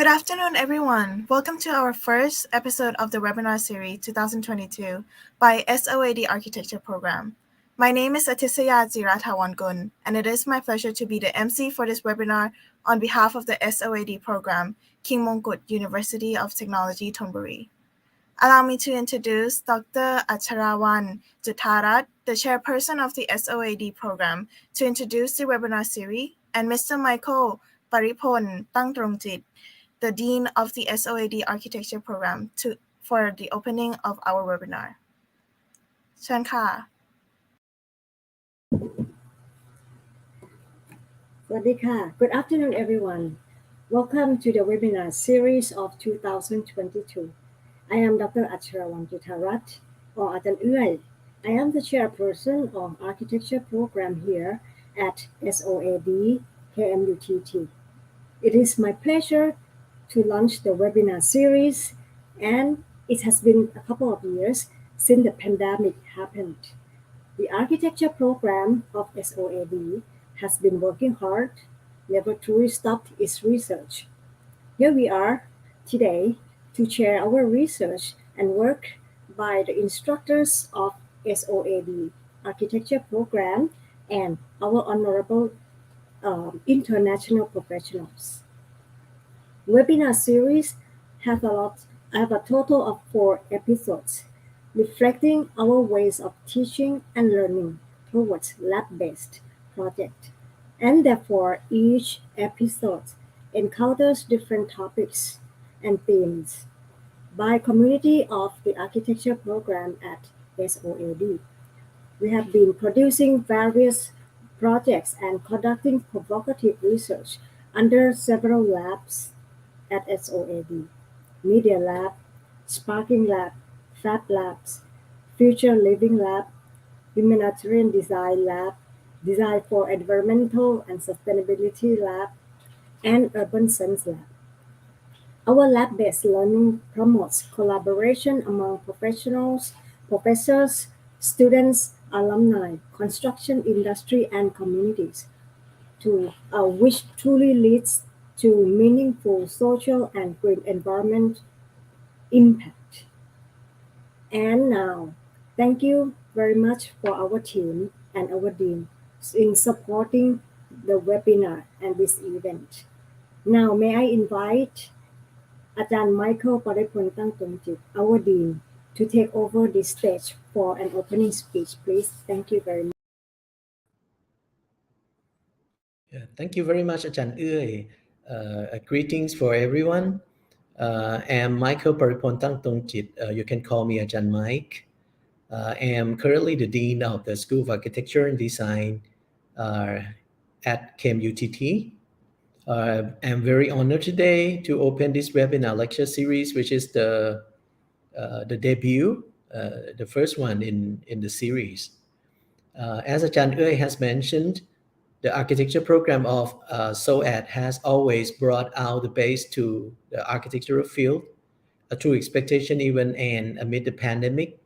Good afternoon, everyone. Welcome to our first episode of the webinar series 2022 by SoA+D Architecture Program. My name is Atisaya Zirathawangul, and it is my pleasure to be the MC for this webinar on behalf of the SoA+D program, King Mongkut University of Technology, Thonburi. Allow me to introduce Dr. Acharawan Tirapas, the chairperson of the SoA+D program, to introduce the webinar series, and Mr. Michael Paripon Tangtrongchit, the Dean of the SoA+D Architecture Program, for the opening of our webinar. เชิญค่ะ Swadika. Good afternoon, everyone. Welcome to the webinar series of 2022. I am Dr. Acharawan Tirapas, or Atan Uai. I am the chairperson of Architecture Program here at SoA+D KMUTT. It is my pleasure to launch the webinar series, and it has been a couple of years since the pandemic happened. The architecture program of SoA+D has been working hard, never truly stopped its research. Here we are today to share our research and work by the instructors of SoA+D architecture program and our honorable international professionals. Webinar series have a total of 4 episodes, reflecting our ways of teaching and learning towards lab-based project. And therefore, each episode encounters different topics and themes by community of the architecture program at SoA+D. We have been producing various projects and conducting provocative research under several labs at SoA+D: Media Lab, Sparking Lab, Fab Labs, Future Living Lab, Humanitarian Design Lab, Design for Environmental and Sustainability Lab, and Urban Sense Lab. Our lab-based learning promotes collaboration among professionals, professors, students, alumni, construction industry, and communities, which truly leads to meaningful social and green environment impact. And now, thank you very much for our team and our dean in supporting the webinar and this event. Now, may I invite Ajahn Michael Paripon Tangtrongchit, our dean, to take over the stage for an opening speech, please. Thank you very much. Thank you very much, Ajahn Uai. Greetings for everyone. I'm Michael Paripon Tangtrongchit. You can call me Ajahn Mike. I am currently the Dean of the School of Architecture and Design at KMUTT. I'm very honored today to open this webinar lecture series, which is the debut, the first one in the series. As Ajahn Uai has mentioned, the architecture program of SoA+D has always brought out the base to the architectural field, a true expectation even and amid the pandemic.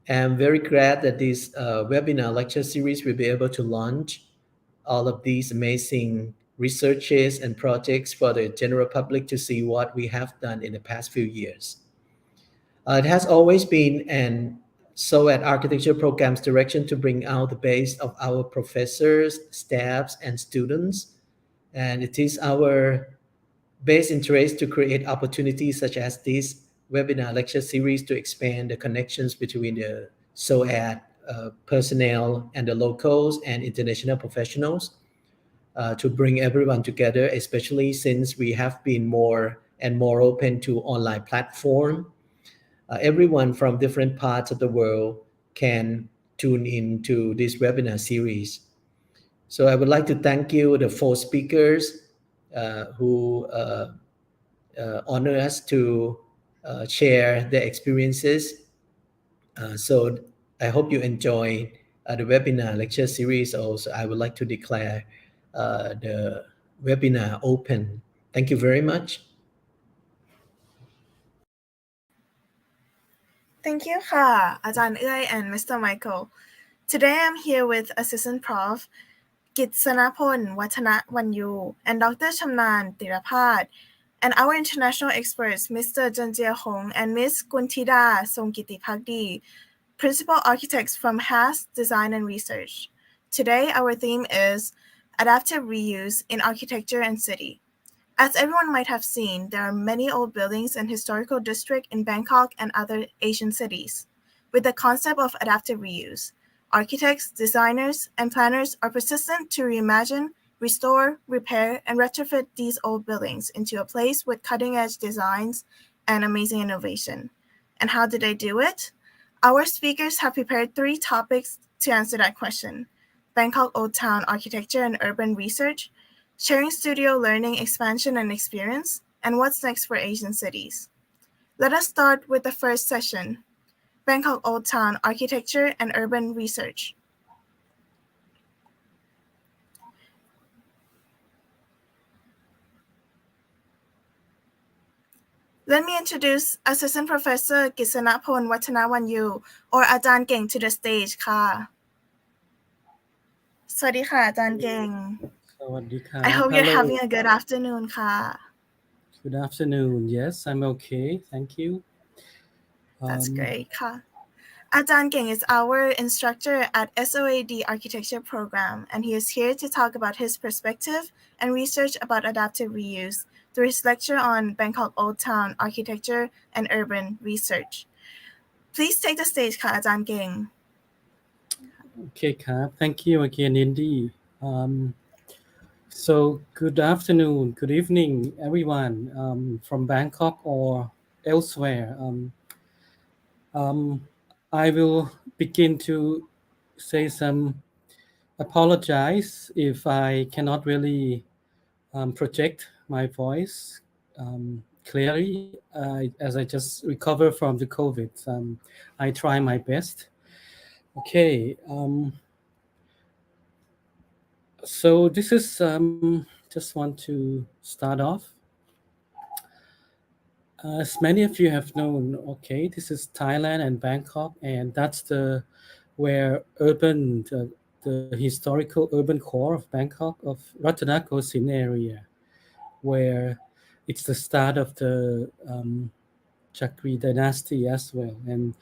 I'm very glad that this webinar lecture series will be able to launch all of these amazing researches and projects for the general public to see what we have done in the past few years. It has always been an SoA+D architecture program's direction to bring out the base of our professors, staffs, and students. And it is our base interest to create opportunities such as this webinar lecture series to expand the connections between the SoA+D personnel and the locals and international professionals to bring everyone together, especially since we have been more and more open to online platform. Everyone from different parts of the world can tune into this webinar series. So I would like to thank you, the 4 speakers who honor us to share their experiences. So I hope you enjoy the webinar lecture series. Also, I would like to declare the webinar open. Thank you very much. Thank you, ค่ะ อาจารย์เอื้อย and Mr. Michael. Today I'm here with Asst.Prof, Kisnaphol Wattanawanyoo, and Dr.Chamnarn Tirapas, and our international experts, Mr. Jenchieh and Ms. Kulthida Songkittipakdee, principal architects from Asst Design and Research. Today, our theme is adaptive reuse in architecture and city. As everyone might have seen, there are many old buildings in historical district in Bangkok and other Asian cities. With the concept of adaptive reuse, architects, designers, and planners are persistent to reimagine, restore, repair, and retrofit these old buildings into a place with cutting-edge designs and amazing innovation. And how do they do it? Our speakers have prepared 3 topics to answer that question: Bangkok Old Town Architecture and Urban Research, sharing studio learning, expansion, and experience, and what's next for Asian cities. Let us start with the first session, Bangkok Old Town Architecture and Urban Research. Let me introduce Assistant Professor Kisnaphol Wattanawanyoo, or อาจารย์เก่ง to the stage ค่ะ สวัสดีค่ะ อาจารย์เก่ง Sawadika. I hope you're Hello. having a good afternoon ค่ะ Good afternoon. Yes, I'm okay. Thank you. That's great ค่ะ อาจารย์เก่ง is our instructor at SoA+D Architecture Program, and he is here to talk about his perspective and research about adaptive reuse through his lecture on Bangkok Old Town Architecture and Urban Research. Please take the stage ค่ะ อาจารย์เก่ง Okay, Kap. Thank you again, Indy. So good afternoon, good evening, everyone from Bangkok or elsewhere. I will begin to say some apologize if I cannot really project my voice clearly as I just recover from the COVID. I try my best. Okay. So this is just want to start off. As many of you have known, okay, this is Thailand and Bangkok, and that's where the historical urban core of Bangkok, of Wattanawanyoo area, where it's the start of the Chakri dynasty as well. And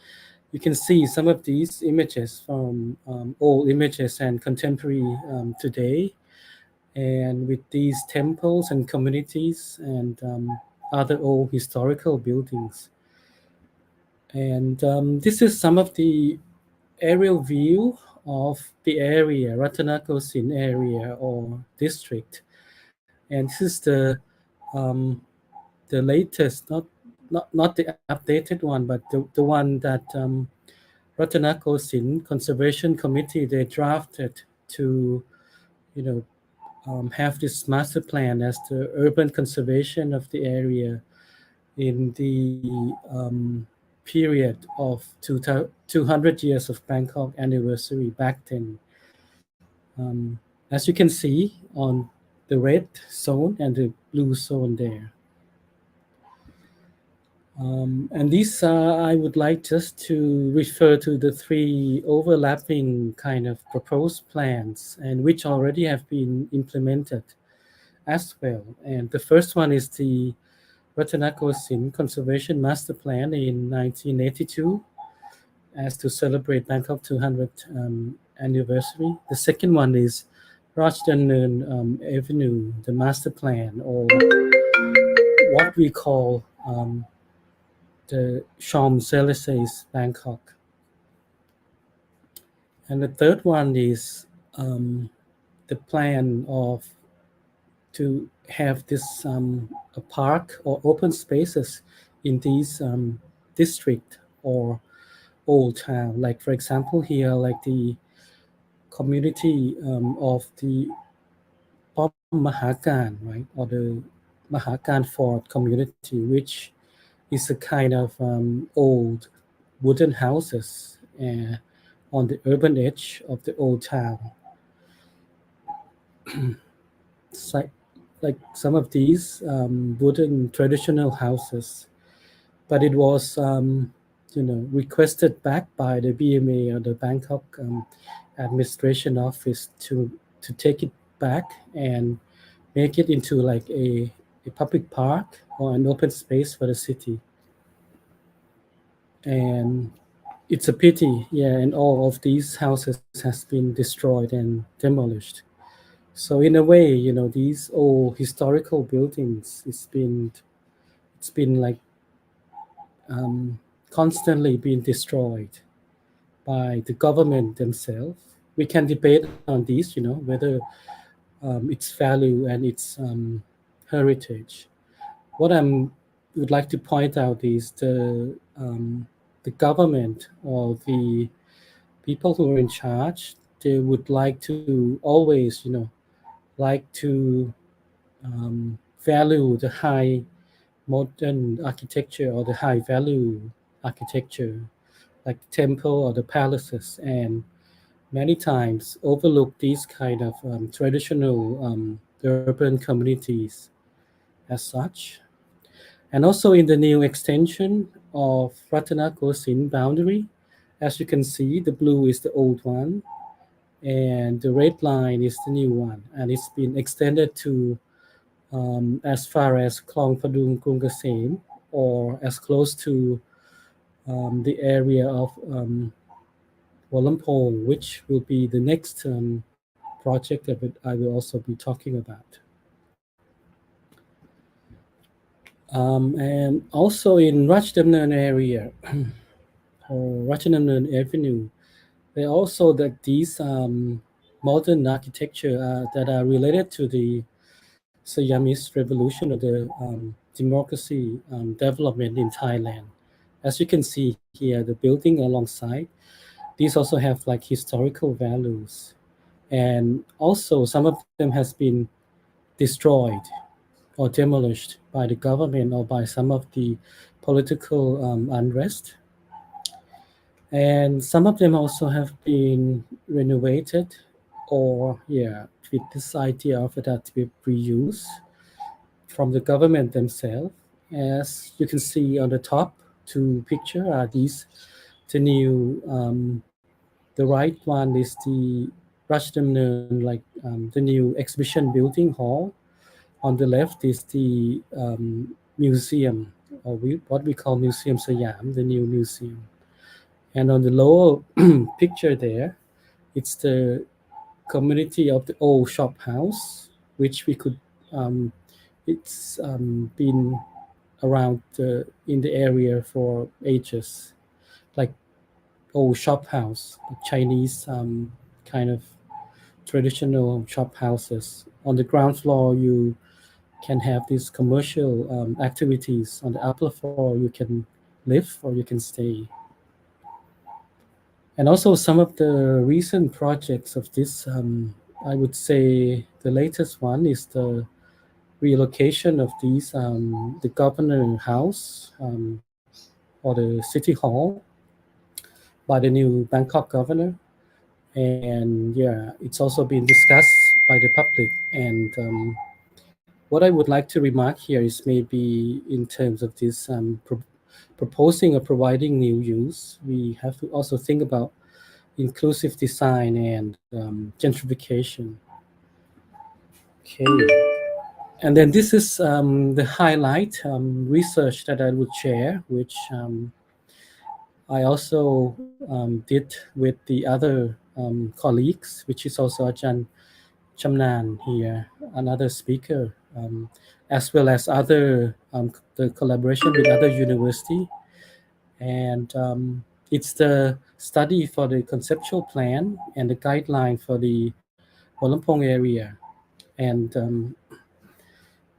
you can see some of these images from old images and contemporary today, and with these temples and communities and other old historical buildings. And this is some of the aerial view of the area, Wattanawanyoo area or district. And this is the latest, not the updated one, but the one that Wattanawanyoo Conservation Committee, they drafted to, have this master plan as the urban conservation of the area in the period of 200 years of Bangkok anniversary back then. As you can see on the red zone and the blue zone there. And these I would like just to refer to the 3 overlapping kind of proposed plans, and which already have been implemented as well. And the first one is the Wattanawanyoo Conservation Master Plan in 1982 as to celebrate Bangkok 200 anniversary. The second one is Rajdanern Avenue, the master plan, or what we call the Champs-Élysées Bangkok. And the third one is the plan to have this a park or open spaces in these district or old town. Like for example here, like the community of the Pom Mahakan, right, or the Mahakan Fort community, which is a kind of old wooden houses on the urban edge of the old town. Like some of these wooden traditional houses, but it was requested back by the BMA or the Bangkok administration office to take it back and make it into like a public park or an open space for the city. And it's a pity, yeah, and all of these houses has been destroyed and demolished. So in a way, these old historical buildings, it's been like um, constantly being destroyed by the government themselves. We can debate on these, whether its value and its heritage. What I would like to point out is the government or the people who are in charge. They would like to always, like to value the high modern architecture or the high value architecture, like the temple or the palaces, and many times overlook these kind of traditional urban communities as such. And also in the new extension of Ratanakosin boundary, as you can see, the blue is the old one and the red line is the new one. And it's been extended to as far as Klong Padung Kung Kasem, or as close to the area of Wolampong, which will be the next project that I will also be talking about. And also in Ratchdamnern area or Ratchdamnern Avenue, there are also these modern architecture that are related to the Siamese revolution or the democracy development in Thailand. As you can see here, the building alongside, these also have like historical values. And also some of them has been destroyed or demolished by the government or by some of the political unrest. And some of them also have been renovated or, yeah, with this idea of it that to be reused from the government themselves. As you can see on the top two picture are these the new the right one is the Rajadamnern, like the new exhibition building hall. On the left is the museum, or what we call Museum Siam, the new museum. And on the lower picture there, it's the community of the old shop house, which we could, it's been around in the area for ages, like old shop house, like Chinese kind of traditional shop houses. On the ground floor, you can have these commercial activities. On the upper floor, you can live or you can stay. And also some of the recent projects of this, I would say the latest one is the relocation of these, the governor house or the city hall by the new Bangkok governor. And yeah, it's also been discussed by the public. And what I would like to remark here is maybe in terms of this proposing or providing new use, we have to also think about inclusive design and gentrification. Okay. And then this is the highlight research that I would share, which I also did with the other colleagues, which is also Dr.Chamnarn here, another speaker, as well as other the collaboration with other university. And it's the study for the conceptual plan and the guideline for the Wolampong area. And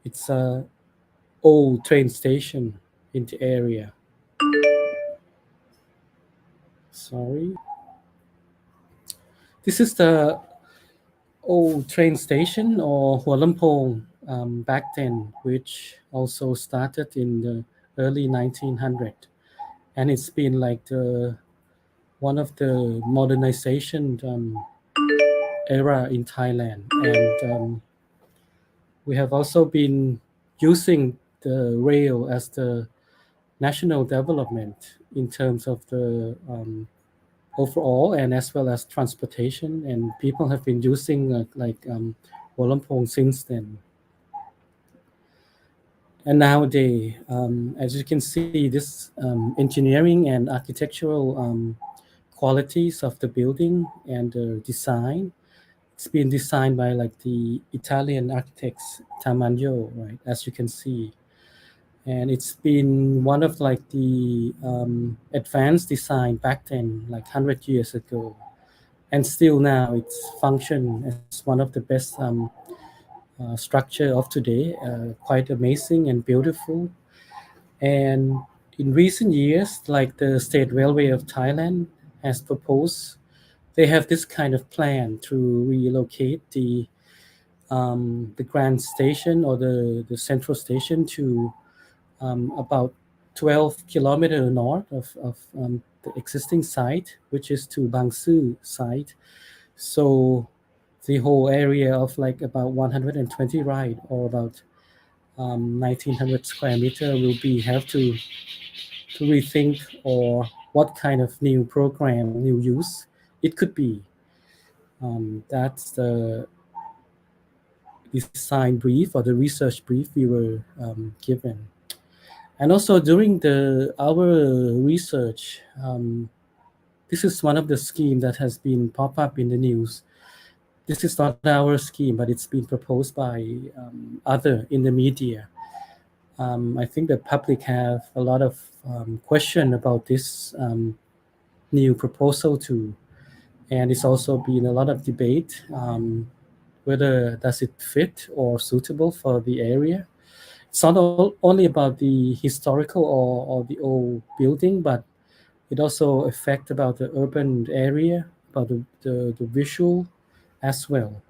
it's a old train station in the area. Sorry. This is the old train station or Hua Lamphong back then, which also started in the early 1900s. And it's been like one of the modernization era in Thailand. And we have also been using the rail as the national development in terms of the overall and as well as transportation, and people have been using Hua Lamphong since then. And nowadays, as you can see, this engineering and architectural qualities of the building and the design, it's been designed by like the Italian architects Tamagno, right? As you can see, and it's been one of like the advanced design back then, like 100 years ago, and still now it's function as one of the best structure of today, quite amazing and beautiful. And in recent years, like the State Railway of Thailand has proposed, they have this kind of plan to relocate the Grand Station or the Central Station to about 12 kilometer north of the existing site, which is to Bang Su site. So the whole area of like about 120 right or about 1900 square meter will be have to rethink or what kind of new program, new use it could be. That's the design brief or the research brief we were given. And also during our research, this is one of the scheme that has been pop up in the news. This is not our scheme, but it's been proposed by other in the media. I think the public have a lot of question about this new proposal too, and it's also been a lot of debate whether does it fit or suitable for the area. It's not only about the historical or the old building, but it also affect about the urban area, about the visual as well.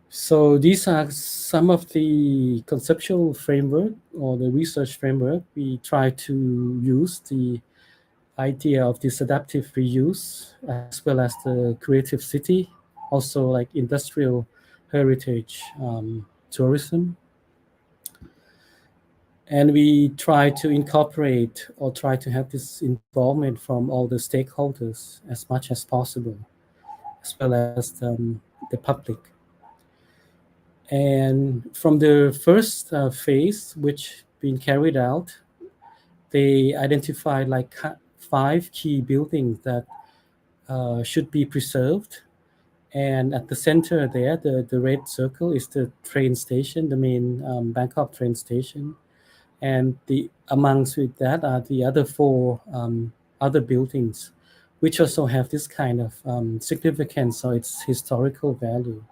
So these are some of the conceptual framework or the research framework. We try to use the idea of this adaptive reuse as well as the creative city, also like industrial heritage tourism. And we try to incorporate or try to have this involvement from all the stakeholders as much as possible, as well as the public. And from the first phase, which been carried out, they identified like 5 key buildings that should be preserved. And at the center there, the red circle is the train station, the main Bangkok train station. And the amongst with that are the other 4 other buildings, which also have this kind of significance or its historical value.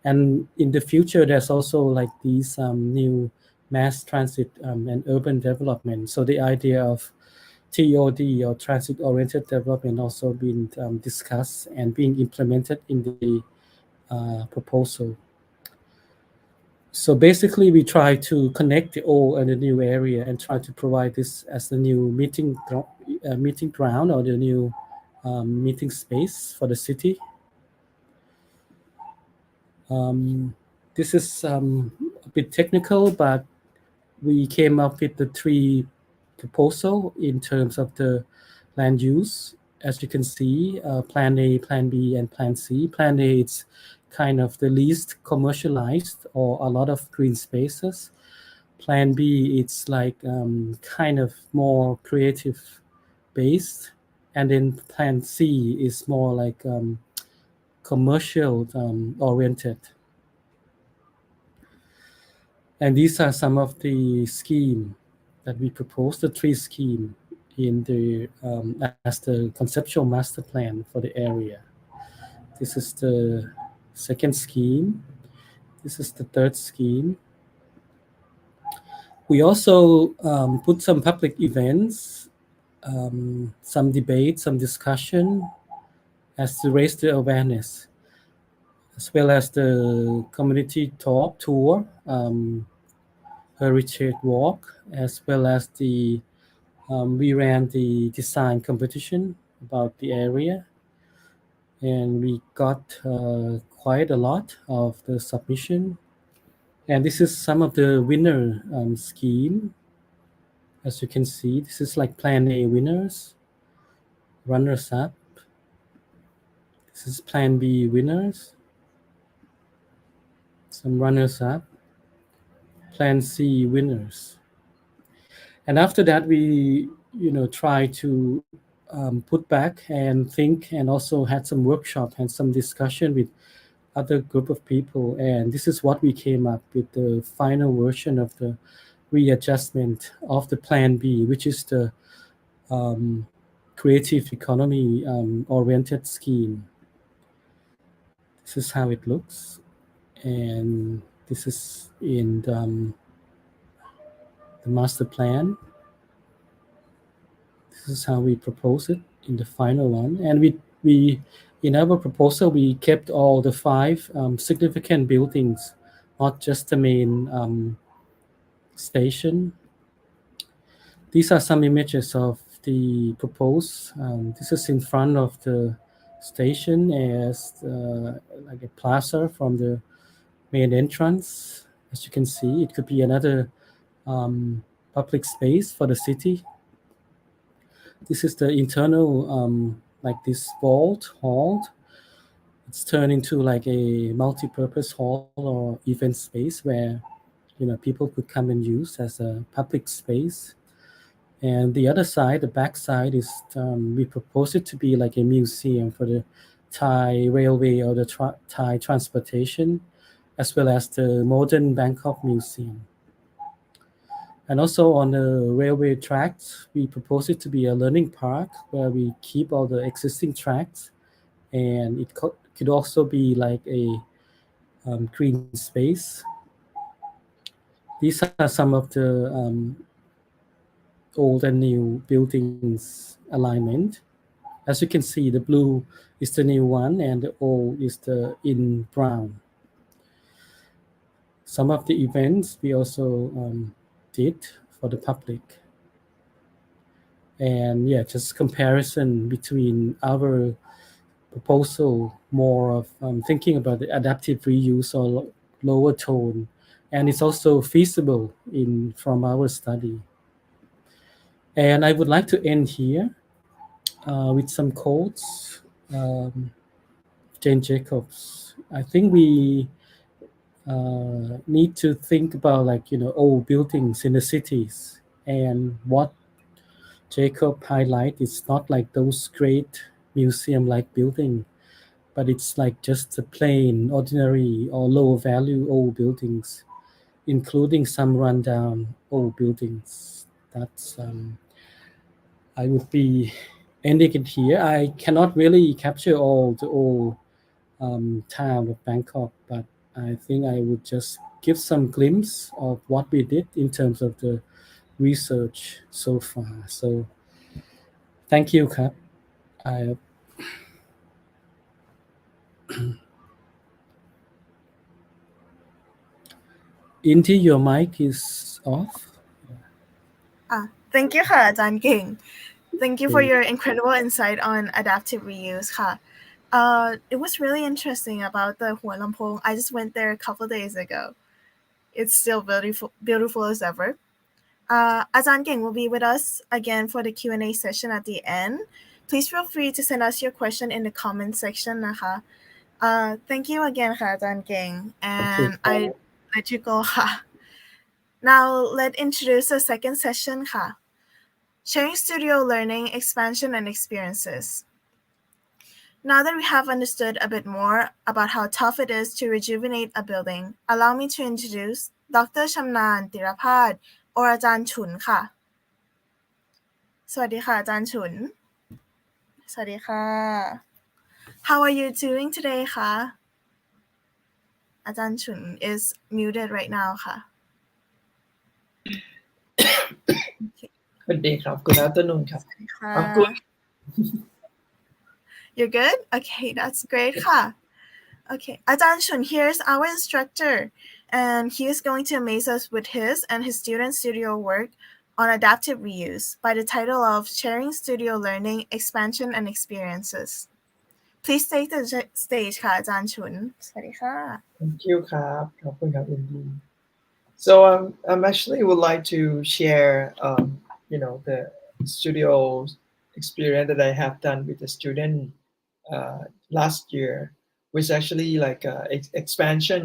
And in the future, there's also like these new mass transit and urban development. So the idea of TOD or transit-oriented development also been discussed and being implemented in the proposal. So basically, we try to connect the old and the new area and try to provide this as the new meeting ground or the new meeting space for the city. This is a bit technical, but we came up with the 3 proposal in terms of the land use. As you can see, Plan A, Plan B, and Plan C. Plan A, it's kind of the least commercialized or a lot of green spaces. Plan B, it's like kind of more creative based. And then Plan C is more like commercial oriented. And these are some of the scheme that we proposed, the 3 scheme in the as the conceptual master plan for the area. This is the second scheme. This is the third scheme. We also put some public events, some debate, some discussion as to raise the awareness, as well as the community talk tour, heritage walk, as well as we ran the design competition about the area, and we got quite a lot of the submission. And this is some of the winner scheme. As you can see, this is like Plan A winners, runners up. This is Plan B winners, some runners up. Plan C winners. And after that, we try to put back and think, and also had some workshop and some discussion with other group of people, and this is what we came up with, the final version of the readjustment of the Plan B, which is the creative economy oriented scheme. This is how it looks, and this is in the master plan. This is how we propose it in the final one, and we in our proposal we kept all the 5 significant buildings, not just the main station. These are some images of the proposed. This is in front of the station as like a plaza from the main entrance. As you can see, it could be another public space for the city. This is the internal, like this vault hall. It's turned into like a multi-purpose hall or event space where people could come and use as a public space. And the other side, the back side, is we propose it to be like a museum for the Thai railway or the Thai transportation, as well as the modern Bangkok Museum. And also on the railway tracks, we propose it to be a learning park where we keep all the existing tracks, and it could also be like a green space. These are some of the old and new buildings alignment. As you can see, the blue is the new one and the old is the in brown. Some of the events we also did for the public. And yeah, just comparison between our proposal, more of thinking about the adaptive reuse or lower tone, and it's also feasible from our study. And I would like to end here with some quotes. Jane Jacobs. I think we need to think about old buildings in the cities, and what Jacob highlight is not like those great museum-like building, but it's like just the plain, ordinary or low value old buildings, including some rundown old buildings. That's I would be ending it here. I cannot really capture all the old town of Bangkok, but I think I would just give some glimpse of what we did in terms of the research so far. So thank you, Kap. Inti, your mic is off. Thank you ค่ะอาจารย์เก่ง Thank you for your incredible insight on adaptive reuse ค่ะ It was really interesting about the Hua Lamphong. I just went there a couple days ago. It's still beautiful as ever. Ajahn King will be with us again for the Q&A session at the end. Please feel free to send us your question in the comment section นะคะ Thank you again ค่ะอาจารย์เก่ง and I let you go ค่ะ Now let's introduce the second session ค่ะ Sharing studio learning, expansion and experiences. Now that we have understood a bit more about how tough it is to rejuvenate a building, allow me to introduce Dr.Chamnarn Tirapas or อาจารย์ฉุนค่ะ สวัสดีค่ะอาจารย์ฉุน สวัสดีค่ะ How are you doing today คะอาจารย์ฉุน is muted right now ค่ะ Good day ครับ Good afternoon ครับ I'm good. You're good? Okay, that's great ค่ะ Okay, Ajahn Chun here is our instructor, and he is going to amaze us with his and his students' studio work on adaptive reuse by the title of Sharing Studio Learning, Expansion and Experiences. Please take the stage ค่ะอาจารย์ฉุน สวัสดีค่ะ Thank you ครับขอบคุณครับ Indy. So I'm actually would like to share the studio experience that I have done with the student last year, which actually like expansion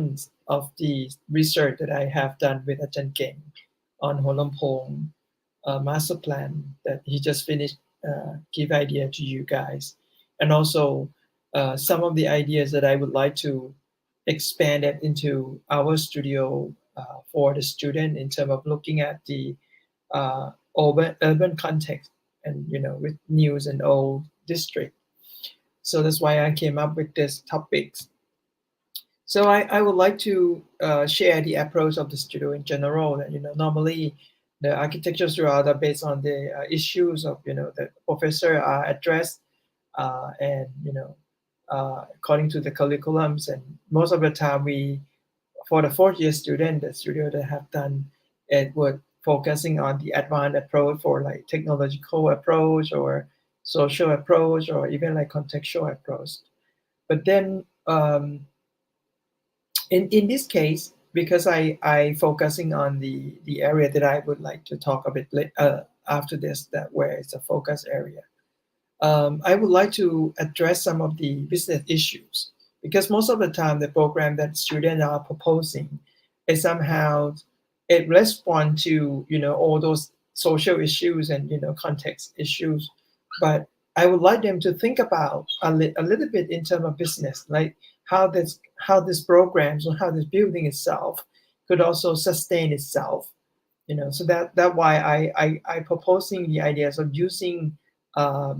of the research that I have done with Ajahn Keng on Holampong master plan that he just finished give idea to you guys, and also some of the ideas that I would like to expand it into our studio for the student in terms of looking at the urban context and with news and old district. So that's why I came up with this topics. So I would like to share the approach of the studio in general. That normally the architecture studio are based on the issues of that professor are addressed, and according to the curriculums. And most of the time, for the fourth year student, the studio that have done it would focusing on the advanced approach for like technological approach or social approach or even like contextual approach. But then in this case, because I focusing on the area that I would like to talk a bit after this, that where it's a focus area, I would like to address some of the business issues, because most of the time the program that students are proposing is somehow it responds to all those social issues and context issues, but I would like them to think about a little bit in terms of business, like how this programs or how this building itself could also sustain itself. So that why I proposing the ideas of using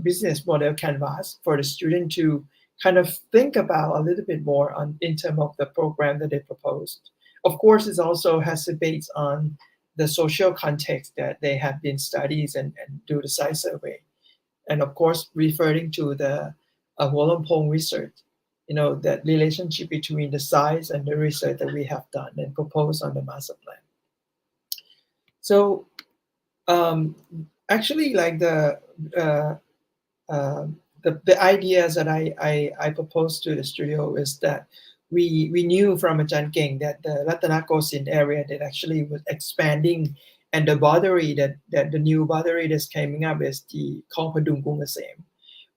business model canvas for the student to kind of think about a little bit more on in terms of the program that they proposed. Of course, it also has to base on the social context that they have been studies and do the site survey, and of course referring to the Wollongong research, that relationship between the size and the research that we have done and proposed on the master plan. So actually, like the ideas that I proposed to the studio is that we knew from Ajahn Keng that the Ratanakosin area that actually was expanding, and the boundary that the new boundary that's coming up is the Khong Padung Kung Kasem,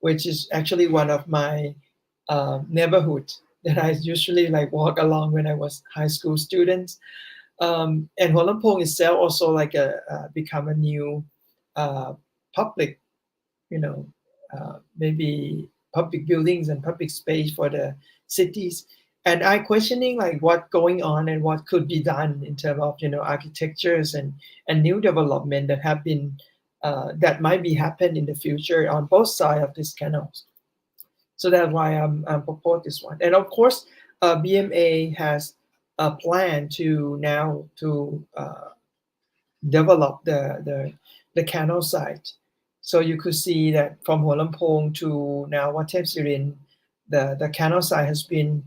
which is actually one of my neighborhood that I usually like walk along when I was high school students. And Holampong itself also like become a new public, maybe public buildings and public space for the cities. And I questioning like what going on and what could be done in terms of architectures and new development that have been that might be happen in the future on both sides of these canals. So that's why I'm propose this one. And of course, BMA has a plan to now to develop the canal site. So you could see that from Holampong to now Wat Thep Sirin, the canal site has been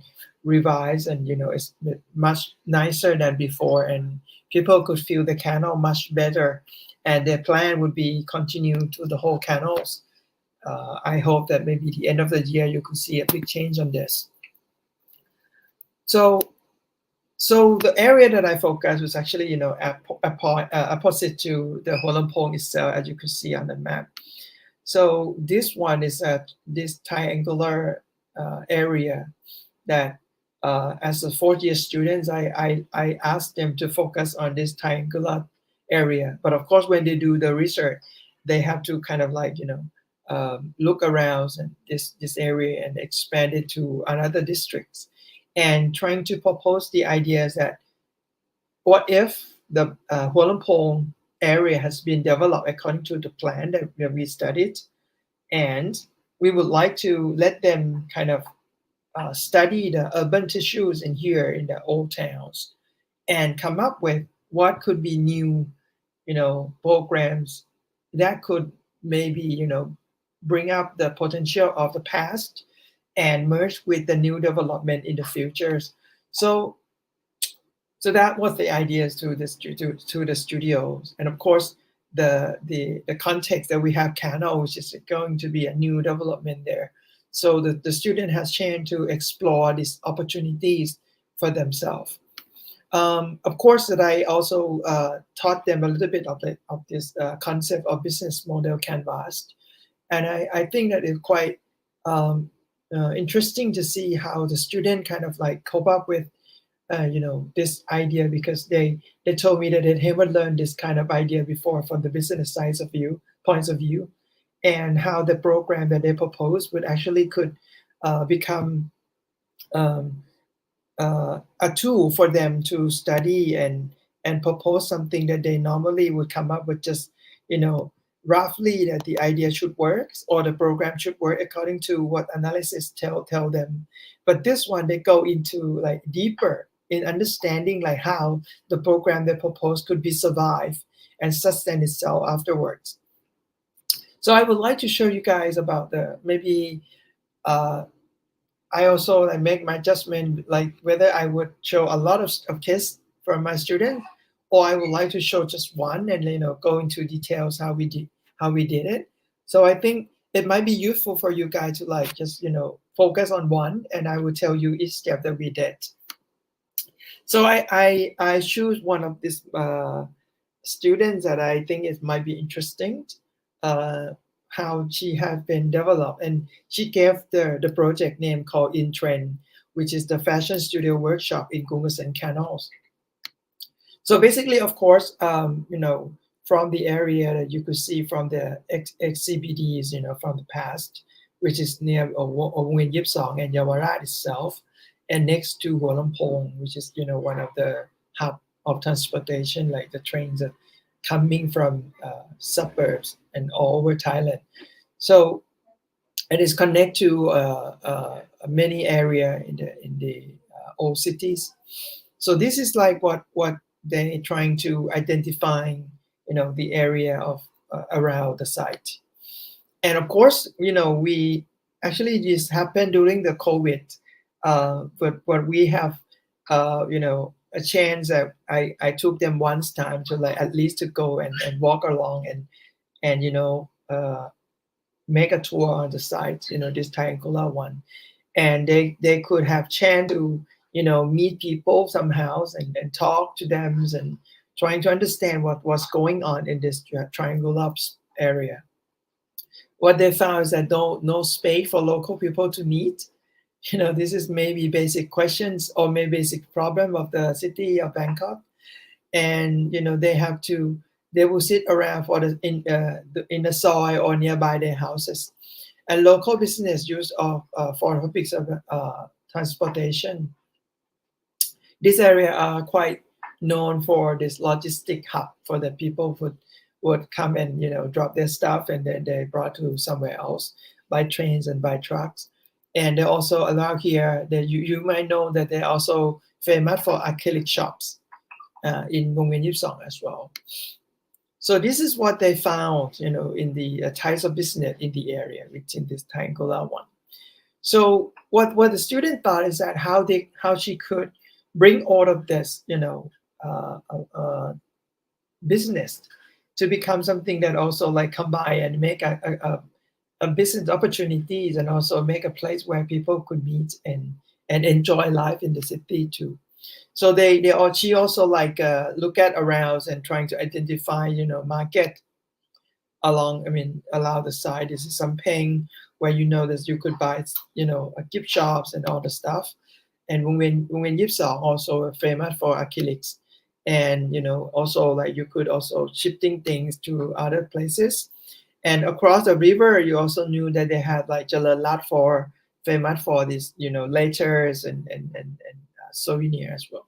revised, and it's much nicer than before, and people could feel the canal much better. And their plan would be continue to the whole canals. I hope that maybe the end of the year you could see a big change on this. So the area that I focused was actually, opposite to the Holampong itself, as you can see on the map. So this one is this triangular area that, as a fourth year students, I asked them to focus on this triangular area. But of course, when they do the research, they have to kind of like, look around and this area and expand it to another districts, and trying to propose the ideas that what if the Holampong area has been developed according to the plan that we studied, and we would like to let them kind of study the urban tissues in here in the old towns and come up with what could be new, programs that could maybe, bring up the potential of the past and merge with the new development in the futures. So that was the ideas to the studios. And of course, the context that we have canal, which is going to be a new development there. So the student has chance to explore these opportunities for themselves. Of course, that I also taught them a little bit of this concept of business model canvas. And I think that it's quite interesting to see how the student kind of like cope up with this idea, because they told me that they never learned this kind of idea before from the business points of view, and how the program that they proposed would actually could become um, a tool for them to study and propose something that they normally would come up with just roughly that the idea should work or the program should work according to what analysis tell them. But this one, they go into like deeper in understanding like how the program they propose could be survive and sustain itself afterwards. So I would like to show you guys about the maybe I also like make my judgment like whether I would show a lot of case from my student, or I would like to show just one and go into details how we did it. So I think it might be useful for you guys to like just focus on one, and I will tell you each step that we did. So I choose one of these students that I think it might be interesting. How she has been developed, and she gave the project name called In Trend, which is the fashion studio workshop in Gungasen Canals. So basically, of course, from the area that you could see from the CBDs, from the past, which is near Wing Yip Song and Yawarat itself, and next to Hualampong, which is one of the hub of transportation, like the trains that coming from suburbs and all over Thailand. So it is connected to many area in the old cities. So this is like what they're trying to identify, the area of around the site. And of course, we actually this happened during the COVID, but we have, a chance that I took them once time to like at least to go and walk along and make a tour on the site, this triangular one, and they could have chance to meet people somehow and talk to them and trying to understand what was going on in this triangular area. What they found is that no space for local people to meet. This is maybe basic questions or maybe basic problem of the city of Bangkok, and they will sit around in the soil or nearby their houses, and local business use of for purpose of transportation. This area are quite known for this logistic hub for the people who would come and drop their stuff and then they brought to somewhere else by trains and by trucks. And they also allow here that you might know that they're also famous for acrylic shops in Bungwen Yip Song as well. So this is what they found, in the types of business in the area within this triangular one. So what the student thought is that how she could bring all of this, business to become something that also like combine and make a business opportunities and also make a place where people could meet and enjoy life in the city too. So she also like look at around and trying to identify market allow the side. This is some paying where that you could buy gift shops and all the stuff. And when Yip Song also famous for acrylics, and also like you could also shifting things to other places. And across the river, you also knew that they had like Jalalat for famous for these letters and souvenir as well.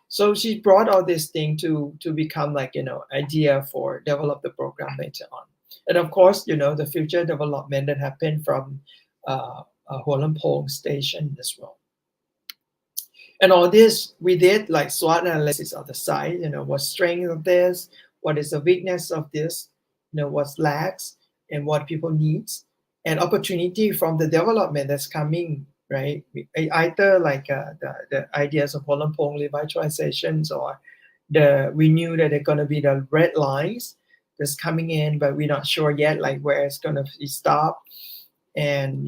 So she brought all this thing to become like idea for develop the program later on. And of course the future development that happened from Hualampong station as well. And all this we did like SWOT analysis of the site, what strength of this, what is the weakness of this, what's lacks and what people needs, and opportunity from the development that's coming, right? Either like the ideas of Hualampong revitalizations, or we knew that they're going to be the red lines that's coming in, but we're not sure yet like where it's going to be stopped. And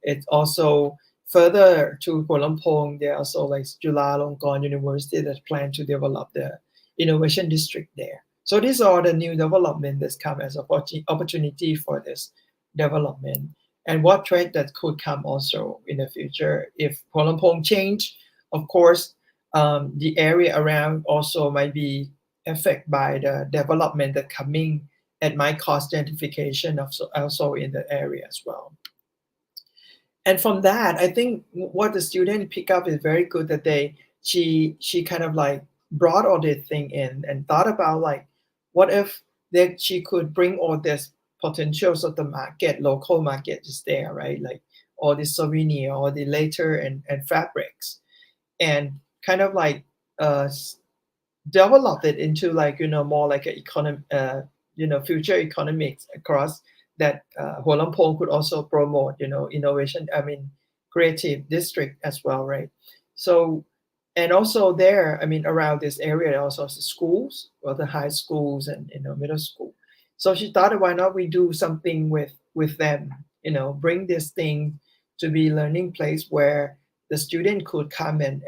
it's also further to Hualampong, there are also like Chulalongkorn University that plan to develop the innovation district there. So these are the new development that's come as opportunity for this development, and what trend that could come also in the future if Hualampong change. Of course, the area around also might be affected by the development that coming and might cause gentrification also in the area as well. And from that, I think what the student pick up is very good, that she kind of like brought all this thing in and thought about like, what if that she could bring all this potentials of the market, local market is there, right? Like all the souvenir, all the leather and fabrics, and kind of like develop it into like, more like an economy, future economics across that Hua Lamphong could also promote, innovation, creative district as well, right? So, and also there, around this area, also schools, or the high schools and, middle school. So she thought, why not we do something with them, bring this thing to be learning place where the student could come and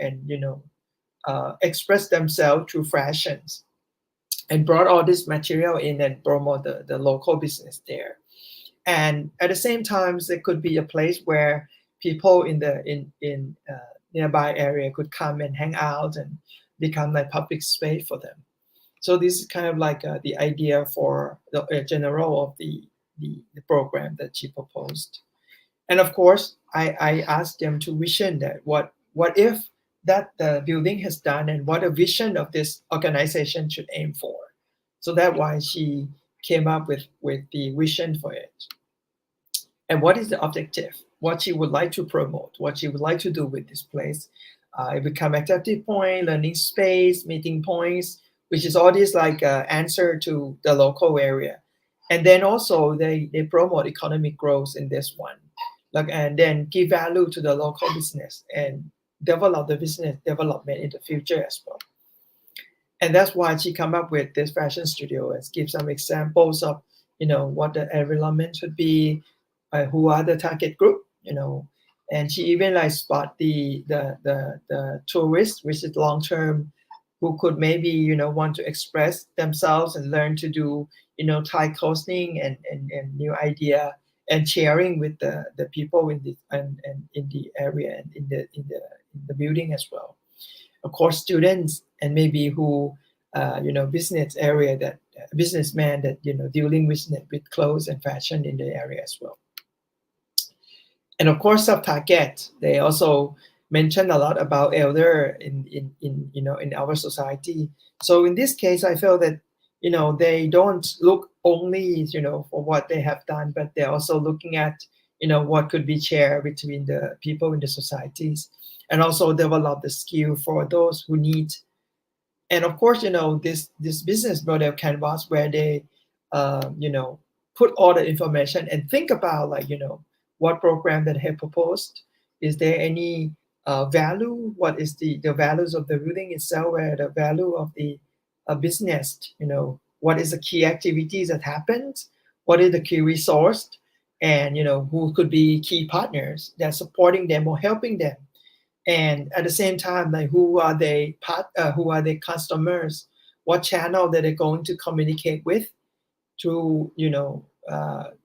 express themselves through fashions, and brought all this material in and promote the local business there. And at the same time, there could be a place where people in nearby area could come and hang out and become like public space for them. So this is kind of like the idea for the general of the program that she proposed. And of course, I asked them to vision that what if that the building has done, and what a vision of this organization should aim for. So that's why she came up with the vision for it. And what is the objective? What she would like to promote, what she would like to do with this place. It become activity point, learning space, meeting points, which is all this like answer to the local area. And then also they promote economic growth in this one. And then give value to the local business and develop the business development in the future as well. And that's why she come up with this fashion studio and give some examples of, what the environment should be, who are the target group, and she even like spot the tourists, which is long term, who could maybe, want to express themselves and learn to do, Thai clothing and new idea, and sharing with the people in the and in the area and in the building as well. Of course, students and maybe who business area, that businessman that dealing with clothes and fashion in the area as well. And of course, sub-target, they also mention a lot about elder in our society. So in this case, I feel that they don't look only for what they have done, but they're also looking at what could be shared between the people in the societies, and also develop the skill for those who need. And of course, this business model canvas where they put all the information and think about like what program that have proposed. Is there any value? What is the values of the building itself? Where the value of the business? What is the key activities that happens? What is the key resource? And who could be key partners that supporting them or helping them? And at the same time, like who are they customers? What channel that they're going to communicate with through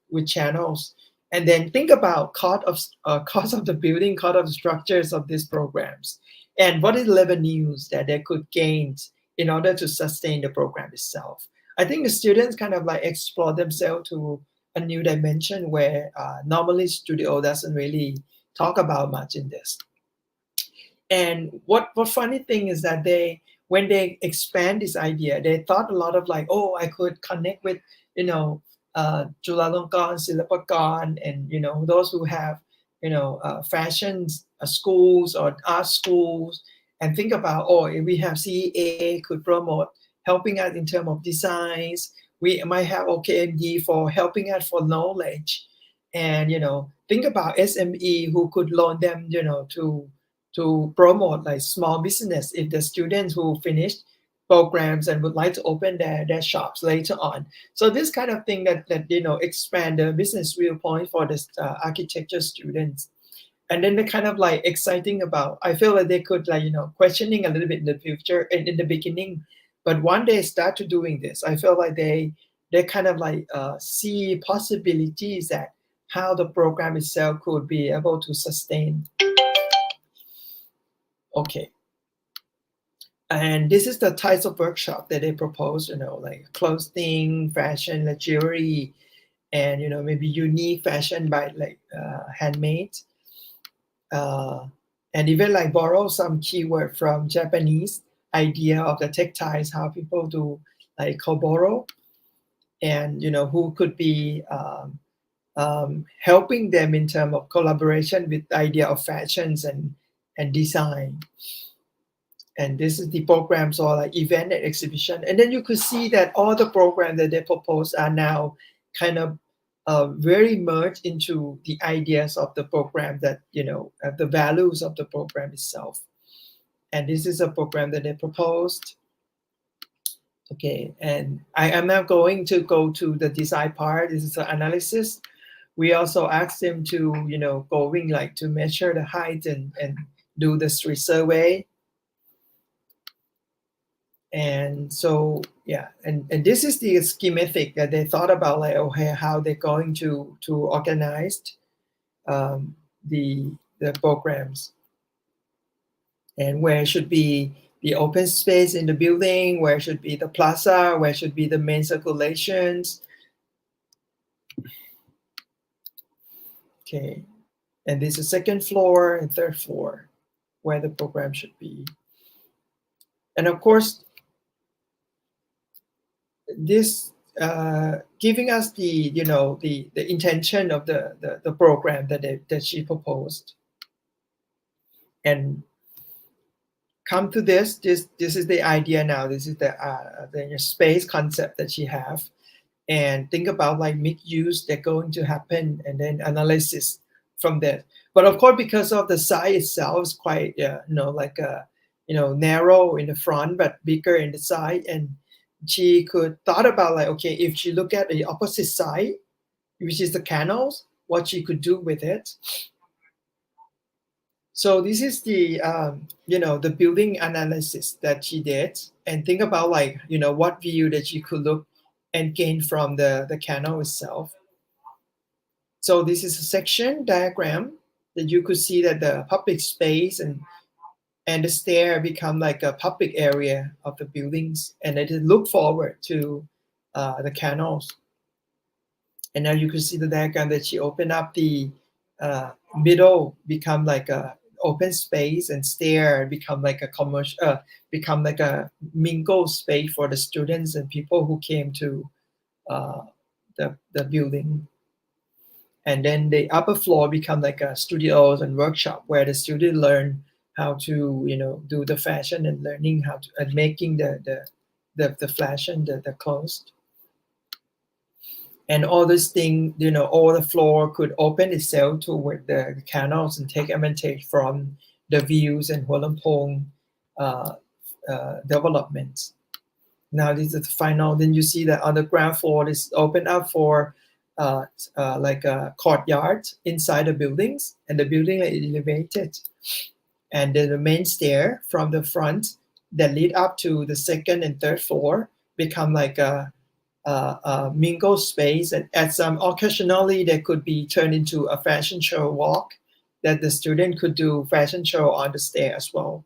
with channels? And then think about cost of the building, cost of the structures of these programs, and what is revenues that they could gain in order to sustain the program itself. I think the students kind of like explore themselves to a new dimension where normally studio doesn't really talk about much in this. And what funny thing is that when they expand this idea, they thought a lot of like, oh, I could connect with Chulalongkorn, Silapakorn, and those who have fashion schools or art schools, and think about, oh, if we have CEA could promote helping us in terms of designs. We might have OKMD for helping us for knowledge, and think about SME who could loan them to promote like small business if the students who finished programs and would like to open their shops later on. So this kind of thing that expand the business viewpoint for the architecture students. And then they're kind of like exciting about, I feel like they could like, questioning a little bit in the future and in the beginning, but one day start to doing this, I feel like they kind of like see possibilities that how the program itself could be able to sustain. Okay. And this is the types of workshop that they propose, like clothing, fashion, like jewelry, and maybe unique fashion by like handmade, and even like borrow some keyword from Japanese idea of the textiles, how people do like koboro, and who could be helping them in terms of collaboration with the idea of fashions and design. And this is the programs or like event and exhibition. And then you could see that all the programs that they propose are now kind of very merged into the ideas of the program, that the values of the program itself. And this is a program that they proposed. Okay, and I am now going to go to the design part. This is the analysis. We also asked them to going like to measure the height and do the street survey. And so and this is the schematic that they thought about, like, okay, how they're going to organize the programs, and where should be the open space in the building, where should be the plaza, where should be the main circulations. Okay, and this is second floor and third floor where the program should be. And of course, this giving us the the intention of the program that she proposed, and come to this is the idea now. This is the space concept that she have, and think about like mixed use that's going to happen, and then analysis from that. But of course, because of the size itself is quite like narrow in the front but bigger in the side, and she could thought about like, okay, if she look at the opposite side, which is the canals, what she could do with it. So this is the the building analysis that she did, and think about like what view that she could look and gain from the canal itself. So this is a section diagram that you could see that the public space and the stair become like a public area of the buildings, and it look forward to the canals. And now you can see the diagram that she opened up the middle, become like a open space, and stair become like a commercial, become like a mingle space for the students and people who came to the building. And then the upper floor become like a studios and workshop where the student learn how to do the fashion and learning how to and making the fashion, the clothes. And all this thing, all the floor could open itself toward the canals and take advantage from the views and Hualampong developments. Now this is the final. Then you see that on the ground floor is open up for like a courtyard inside the buildings, and the building is elevated. And then the main stair from the front that lead up to the second and third floor become like a mingle space, and at some occasionally they could be turned into a fashion show walk that the student could do fashion show on the stair as well.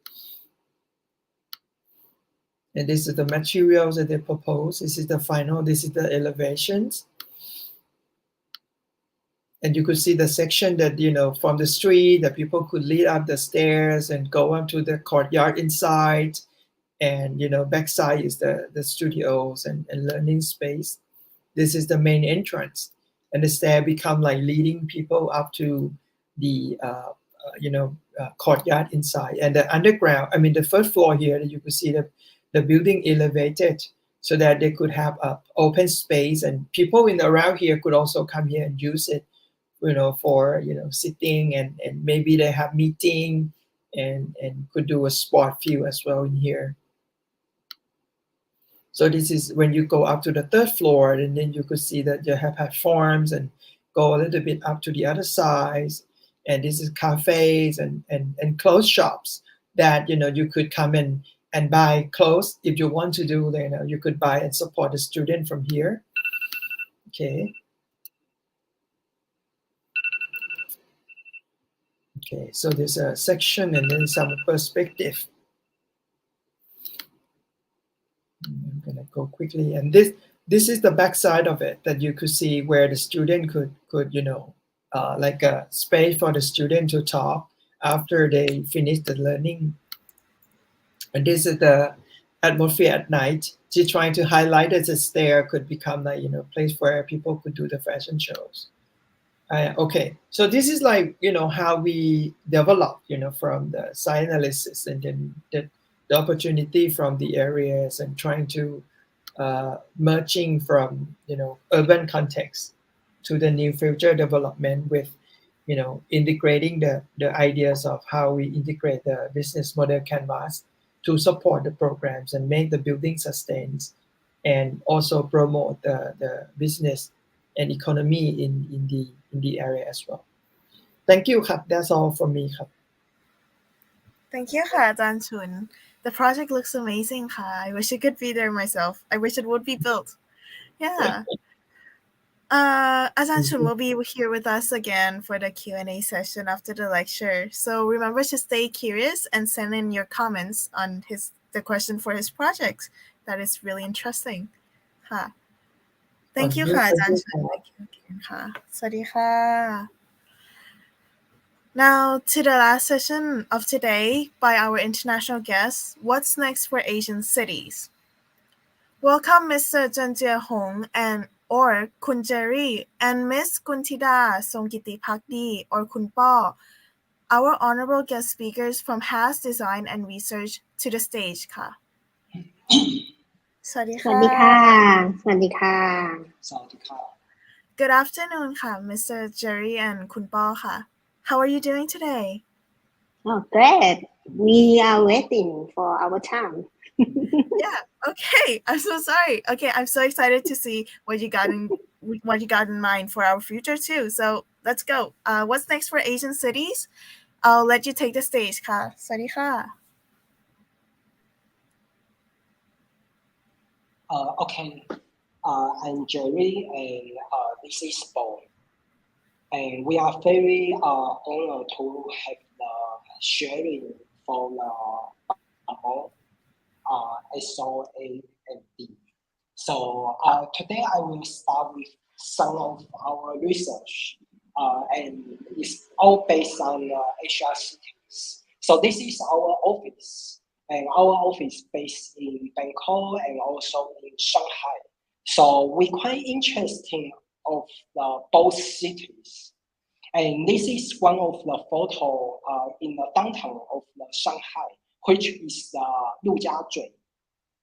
And this is the materials that they propose. This is the final. This is the elevations. And you could see the section that, from the street, that people could lead up the stairs and go up to the courtyard inside. And, backside is the studios and learning space. This is the main entrance. And the stair become like leading people up to the, courtyard inside. And the underground, the first floor here, you could see the building elevated so that they could have open space, and people around here could also come here and use it, for, sitting, and maybe they have meeting and could do a sport view as well in here. So this is when you go up to the third floor, and then you could see that you have platforms and go a little bit up to the other side. And this is cafes and clothes shops that, you could come in and buy clothes if you want to do, you could buy and support the student from here. Okay. Okay, so there's a section and then some perspective. quickly. And this is the backside of it, that you could see where the student could like a space for the student to talk after they finish the learning. And this is the atmosphere at night. She's trying to highlight that the stair could become like place where people could do the fashion shows. Okay, so this is like how we develop from the site analysis, and then the opportunity from the areas, and trying to merging from urban context to the new future development with integrating the ideas of how we integrate the business model canvas to support the programs and make the building sustains, and also promote the business and economy in the area as well. Thank you ครับ That's all from me ครับ Thank you ค่ะอาจารย์ชุน The project looks amazing ค่ะ I wish I could be there myself. I wish it would be built. Yeah. Ajahn Chun will be here with us again for the Q&A session after the lecture. So remember to stay curious and send in your comments on the question for his project. That is really interesting. Ha. Thank you ค่ะอาจารย์Chun. Thank you again ค่ะ สวัสดีค่ะ Now to the last session of today by our international guests, What's Next for Asian Cities? Welcome Mr. Jenchieh or Kun Jerry and Miss Kulthida Songkittipakdee or Kun Paw, our honorable guest speakers from HAS Design and Research to the stage ค่ะ สวัสดีค่ะ สวัสดีค่ะ Good afternoon ค่ะ Mr. Jerry and Kun Paw ค่ะ How are you doing today? Oh, great. We are waiting for our time. Yeah. Okay. I'm so sorry. Okay. I'm so excited to see what you got in mind for our future too. So let's go. What's next for Asian cities? I'll let you take the stage ค่ะ สวัสดีค่ะ Okay. I'm Jerry, and this is Paul. And we are very honored to have the sharing for the SoA+D. So today I will start with some of our research, and it's all based on Asia cities. So this is our office, and our office based in Bangkok and also in Shanghai. So we're quite interested of both cities. And this is one of the photo in the downtown of the Shanghai, which is the Lujiazhui.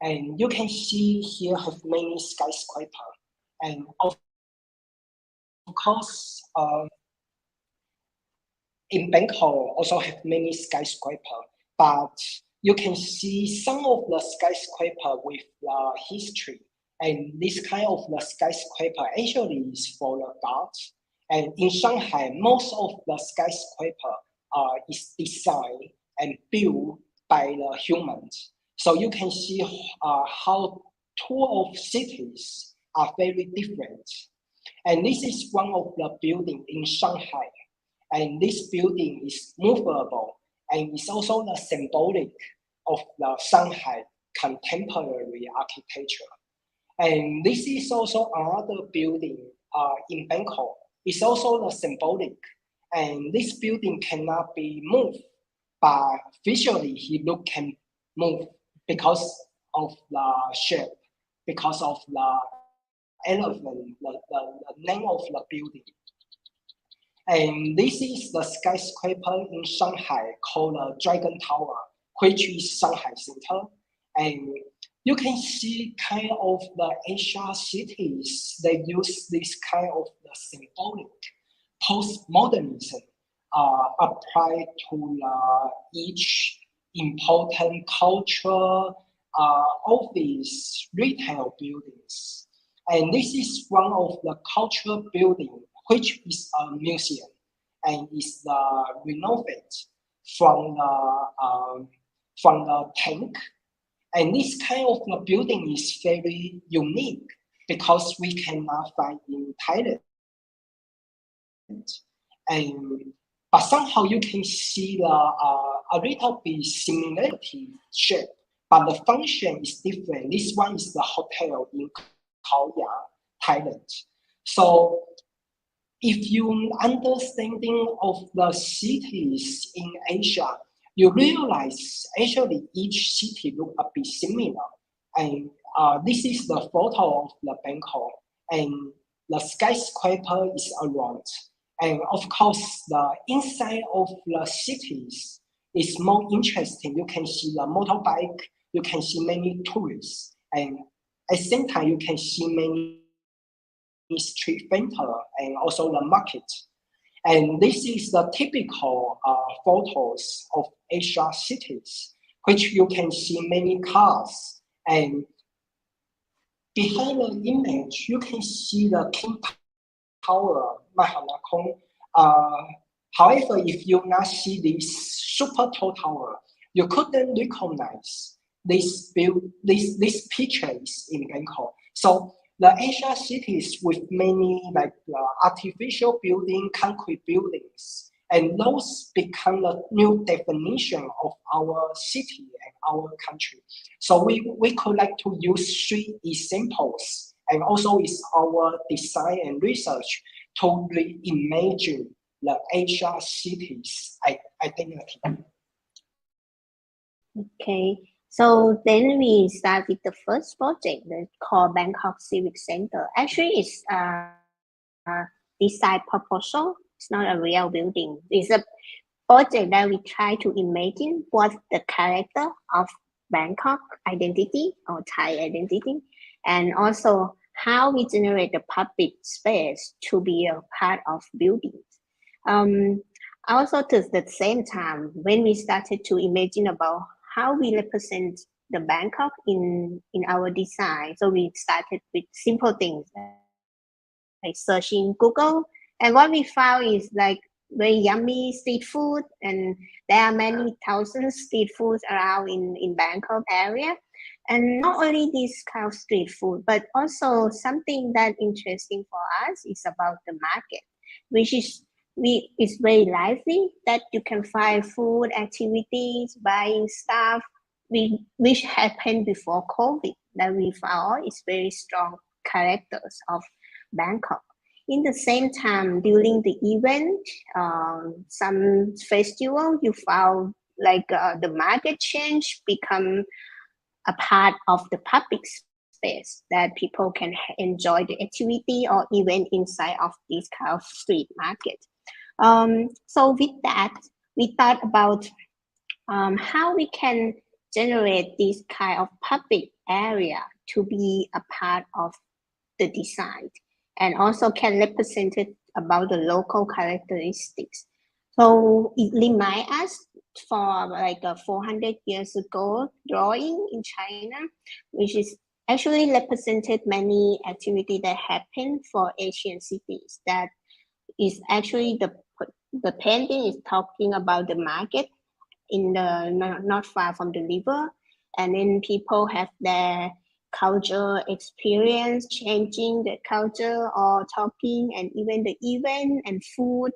And you can see here have many skyscrapers. And of course, in Bangkok also have many skyscrapers. But you can see some of the skyscraper with the history. And this kind of the skyscraper actually is for the gods. And in Shanghai, most of the skyscraper is designed and built by the humans. So you can see how two of cities are very different. And this is one of the building in Shanghai. And this building is movable, and it's also the symbolic of the Shanghai contemporary architecture. And this is also another building in Bangkok. It's also the symbolic, and this building cannot be moved, but visually can move because of the shape, because of the element, the name of the building. And this is the skyscraper in Shanghai called the Dragon Tower, which is Shanghai Center. And you can see kind of the Asia cities, they use this kind of the symbolic postmodernism applied to each important culture, office, retail buildings. And this is one of the cultural building, which is a museum, and is renovated from the tank. And this kind of the building is very unique because we cannot find in Thailand. But somehow you can see a little bit similarity shape but the function is different. This one is the hotel in Khao Yai, Thailand. So if you understanding of the cities in Asia, you realize actually each city look a bit similar. And this is the photo of the Bangkok, and the skyscraper is around. And of course, the inside of the cities is more interesting. You can see the motorbike, you can see many tourists, and at the same time, you can see many street vendor and also the market. And this is the typical photos of Asia cities, which you can see many cars. And behind the image, you can see the King Tower, Mahanakhon. However, if you not see this super tall tower, you couldn't recognize this pictures in Bangkok. So the Asia cities with many like artificial building, concrete buildings, and those become the new definition of our city and our country. So we could like to use 3 examples, and also is our design and research to reimagine the Asia cities identity. Okay, so then we start with the first project that called Bangkok Civic Center. Actually, it's a design proposal. It's not a real building. It's a project that we try to imagine what the character of Bangkok identity or Thai identity, and also how we generate the public space to be a part of buildings. Also, at the same time, when we started to imagine about how we represent the Bangkok in our design, so we started with simple things like searching Google, and what we found is like very yummy street food, and there are many thousands street foods around in Bangkok area. And not only this kind of street food, but also something that interesting for us is about the market, which is it's very lively that you can find food activities, buying stuff, which happened before COVID, that we found is very strong characters of Bangkok. In the same time, during the event, some festival, you found like the market change become a part of the public space that people can enjoy the activity or event inside of this kind of street market. So with that, we thought about how we can generate this kind of public area to be a part of the design, and also can represent it about the local characteristics. So it reminds us for like a 400 years ago drawing in China, which is actually represented many activities that happen for Asian cities. That is actually the painting is talking about the market in the not far from the river, and then people have their culture experience, changing the culture or talking, and even the event and food.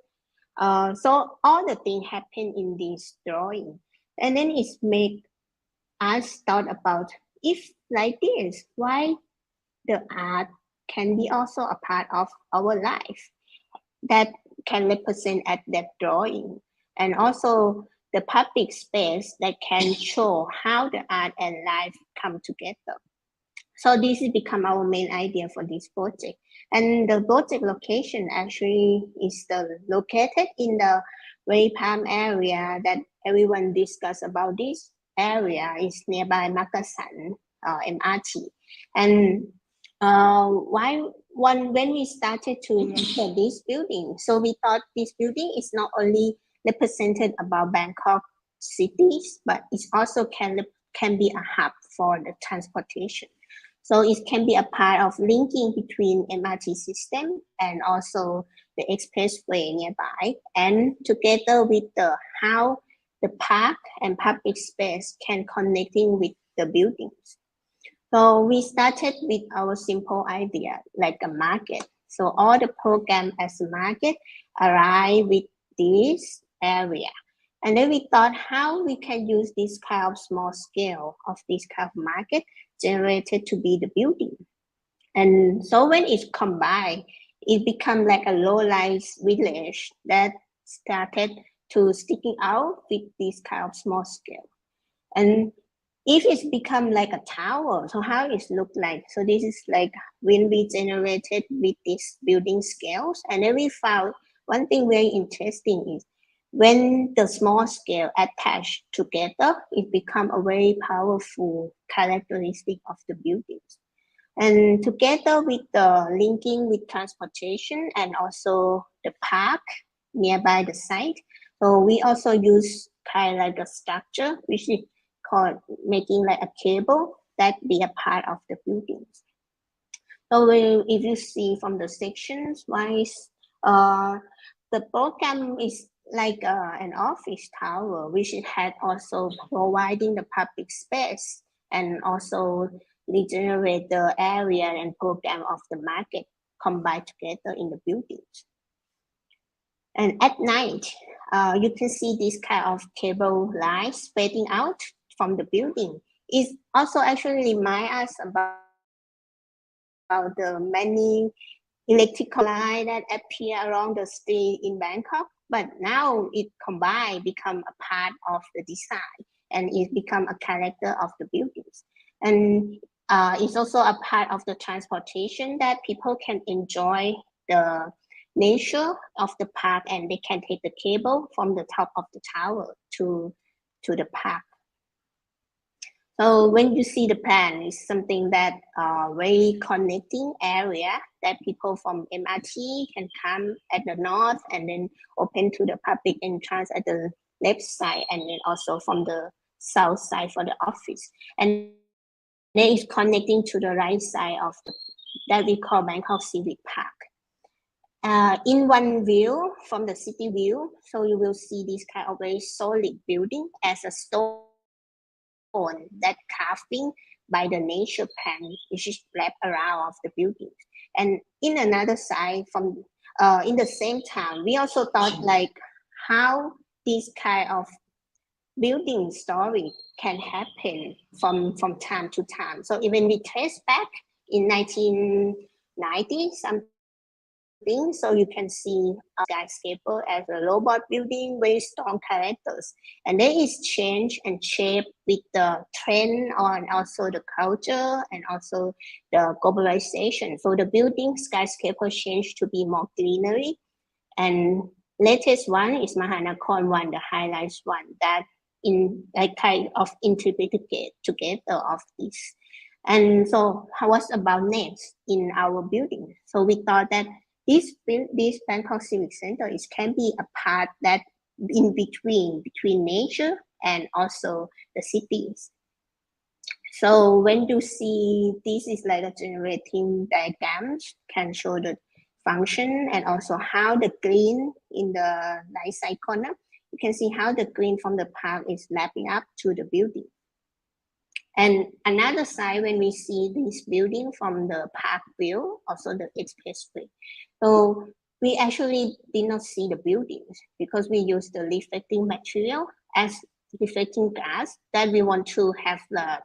So all the things happen in this drawing, and then it's make us thought about, if like this, why the art can be also a part of our life that can represent at that drawing, and also the public space that can show how the art and life come together. So this has become our main idea for this project. And the project location actually is located in the very palm area that everyone discuss about. This area is nearby Makasan MRT. And when we started to enter this building, so we thought this building is not only represented about Bangkok cities, but it also can be a hub for the transportation. So it can be a part of linking between MRT system and also the expressway nearby, and together with how the park and public space can connecting with the buildings. So we started with our simple idea, like a market. So all the program as a market arrive with this area. And then we thought how we can use this kind of small scale of this kind of market generated to be the building. And so when it's combined, it become like a low-rise village that started to sticking out with this kind of small scale. And if it's become like a tower, so how it look like? So this is like when we generated with these building scales, and then we found one thing very interesting is when the small scale attached together, it become a very powerful characteristic of the buildings. And together with the linking with transportation and also the park nearby the site, so we also use kind of like a structure which is called making like a cable that be a part of the buildings. So if you see from the sections wise, the program is like an office tower, which it had also providing the public space and also regenerate the area and program of the market combined together in the buildings. And at night, you can see this kind of cable lines spreading out from the building. It also actually remind us about the many electrical line that appear along the street in Bangkok, but now it combined become a part of the design and it become a character of the buildings. And it's also a part of the transportation that people can enjoy the nature of the park and they can take the cable from the top of the tower to the park. So when you see the plan, it's something that very connecting area that people from MRT can come at the north and then open to the public entrance at the left side and then also from the south side for the office. And then it's connecting to the right side of that we call Bangkok Civic Park. In one view, from the city view, so you will see this kind of very solid building as a stone that carving by the nature plan, which is wrapped around of the buildings. And in another side, from in the same time, we also thought like how this kind of building story can happen from time to time. So even we trace back in 1990 something, so you can see a skyscraper as a robot building, very strong characters. And then it's changed and shaped with the trend and also the culture and also the globalization. So the building skyscraper changed to be more greenery. And latest one is Mahanakhon one, the highlights one that in like kind of integrated together of this. And so what's about next in our building? So we thought that this Bangkok Civic Center can be a part that in between nature and also the cities. So when you see this is like a generating diagrams can show the function and also how the green in the right side corner, you can see how the green from the park is lapping up to the building. And another side, when we see this building from the park view, also the expressway. So we actually did not see the buildings because we use the reflecting material as reflecting glass that we want to have the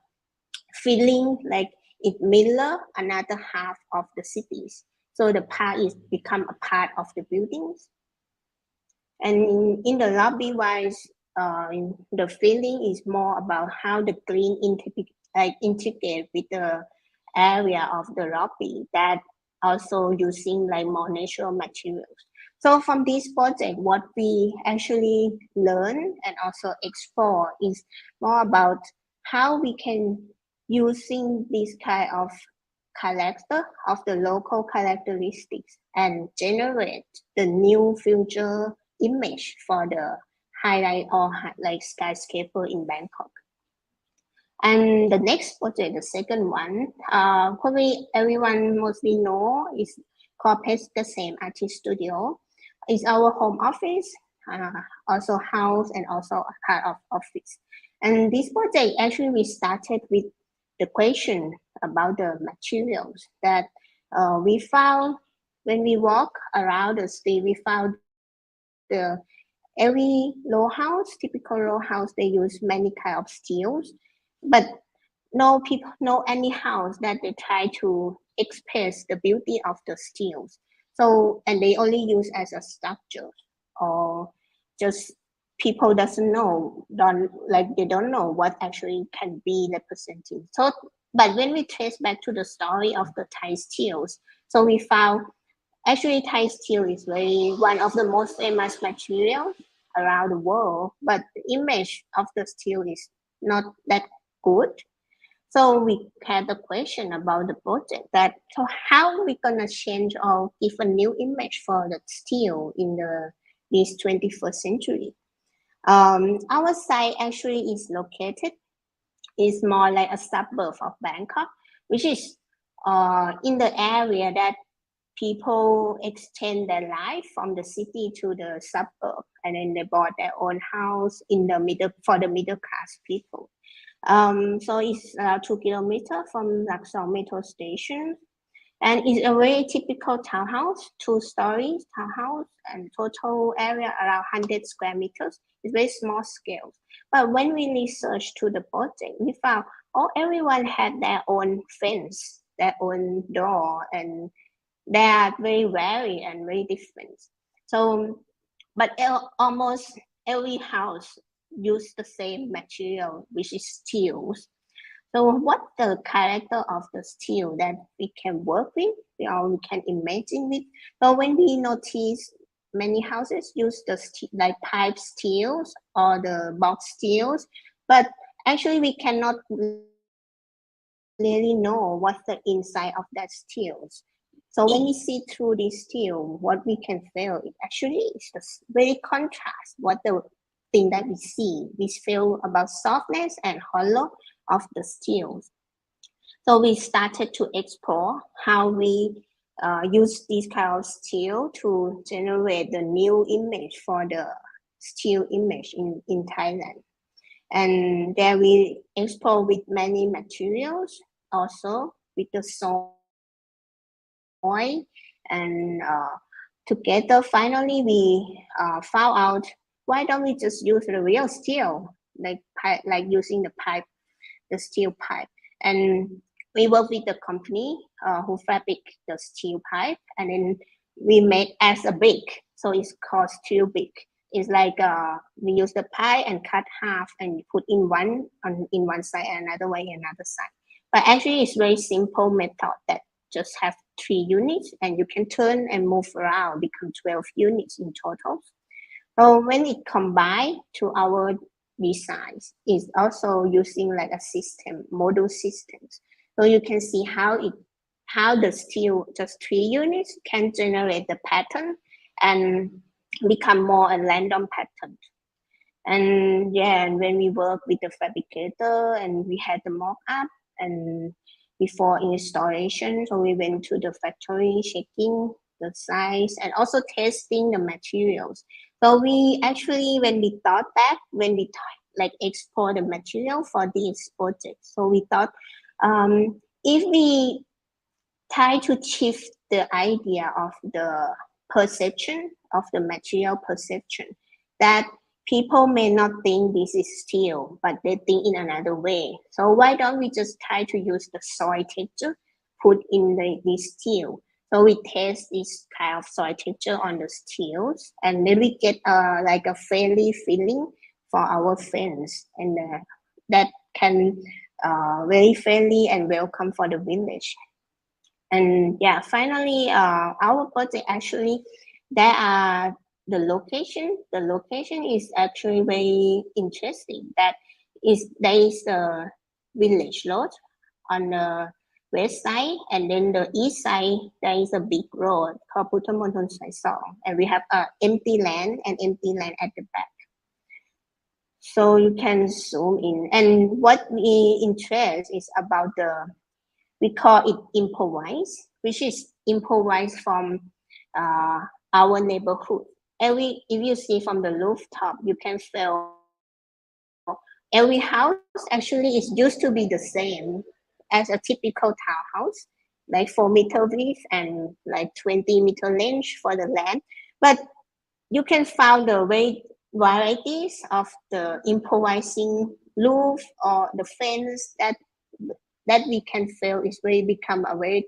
feeling like it mirror another half of the cities. So the park is become a part of the buildings. And in the lobby wise, the feeling is more about how the green integrate with the area of the lobby that also using like more natural materials. So from this project, what we actually learn and also explore is more about how we can using this kind of character of the local characteristics and generate the new future image for the highlight or like skyscraper in Bangkok. And the next project, the second one, probably everyone mostly know is called the same artist studio. It's our home office, also house and also a part of office. And this project actually we started with the question about the materials that we found when we walk around the street, we found the every row house, typical row house, they use many kind of steels, but no people, no any house that they try to express the beauty of the steels. So, and they only use as a structure, or just people doesn't know, they don't know what actually can be represented. So, but when we trace back to the story of the Thai steels, so we found actually Thai steel is one of the most famous materials around the world, but the image of the steel is not that good. So we had a question about the project that, so how we gonna change or give a new image for the steel in this 21st century? Our site actually is located, is more like a suburb of Bangkok, which is in the area that people extend their life from the city to the suburb, and then they bought their own house in the middle for the middle class people. So it's 2 kilometers from Luxor metro station, and it's a very typical townhouse, 2 stories townhouse, and total area around 100 square meters. It's very small scale. But when we researched to the project, we found everyone had their own fence, their own door, and they are very varied and very different. So, but almost every house use the same material, which is steel. So what the character of the steel that we can work with, or we can imagine with? So when we notice many houses use the like pipe steels or the box steels, but actually we cannot really know what's the inside of that steels. So when we see through this steel, what we can feel, it actually is just very contrast what the thing that we see. We feel about softness and hollow of the steel. So we started to explore how we use this kind of steel to generate the new image for the steel image in Thailand. And there we explore with many materials, also with the soil, and together finally we found out, why don't we just use the real steel, like using the steel pipe. And we work with the company who fabric the steel pipe, and then we make as a brick, so it's called steel brick. It's like we use the pipe and cut half and put in one side and another way another side. But actually it's very simple method that just have 3 units, and you can turn and move around, become 12 units in total. So when it combined to our designs, is also using like a system, module systems. So you can see how the steel, just 3 units, can generate the pattern and become more a random pattern. And yeah, and when we work with the fabricator and we had the mock-up, and before installation, so we went to the factory checking the size and also testing the materials. So we actually, when we thought back, when we like explore the material for this project, so we thought if we try to shift the idea of the perception of the material perception, that people may not think this is steel, but they think in another way. So why don't we just try to use the soil texture put in this steel? So we test this kind of soil texture on the steels, and then we get like a friendly feeling for our fans, and that can very friendly and welcome for the village. And yeah, finally, our project actually, there are the location is actually very interesting. There is a village road on the west side, and then the east side there is a big road called Puttamonthon Sai Song, and we have empty land at the back. So you can zoom in, and what we interest is about we call it improvise, which is improvise from our neighborhood. If you see from the rooftop, you can feel every house actually is used to be the same as a typical townhouse, like 4 meter width and like 20 meter length for the land. But you can find the way varieties of the improvising roof or the fence that we can feel is really become a very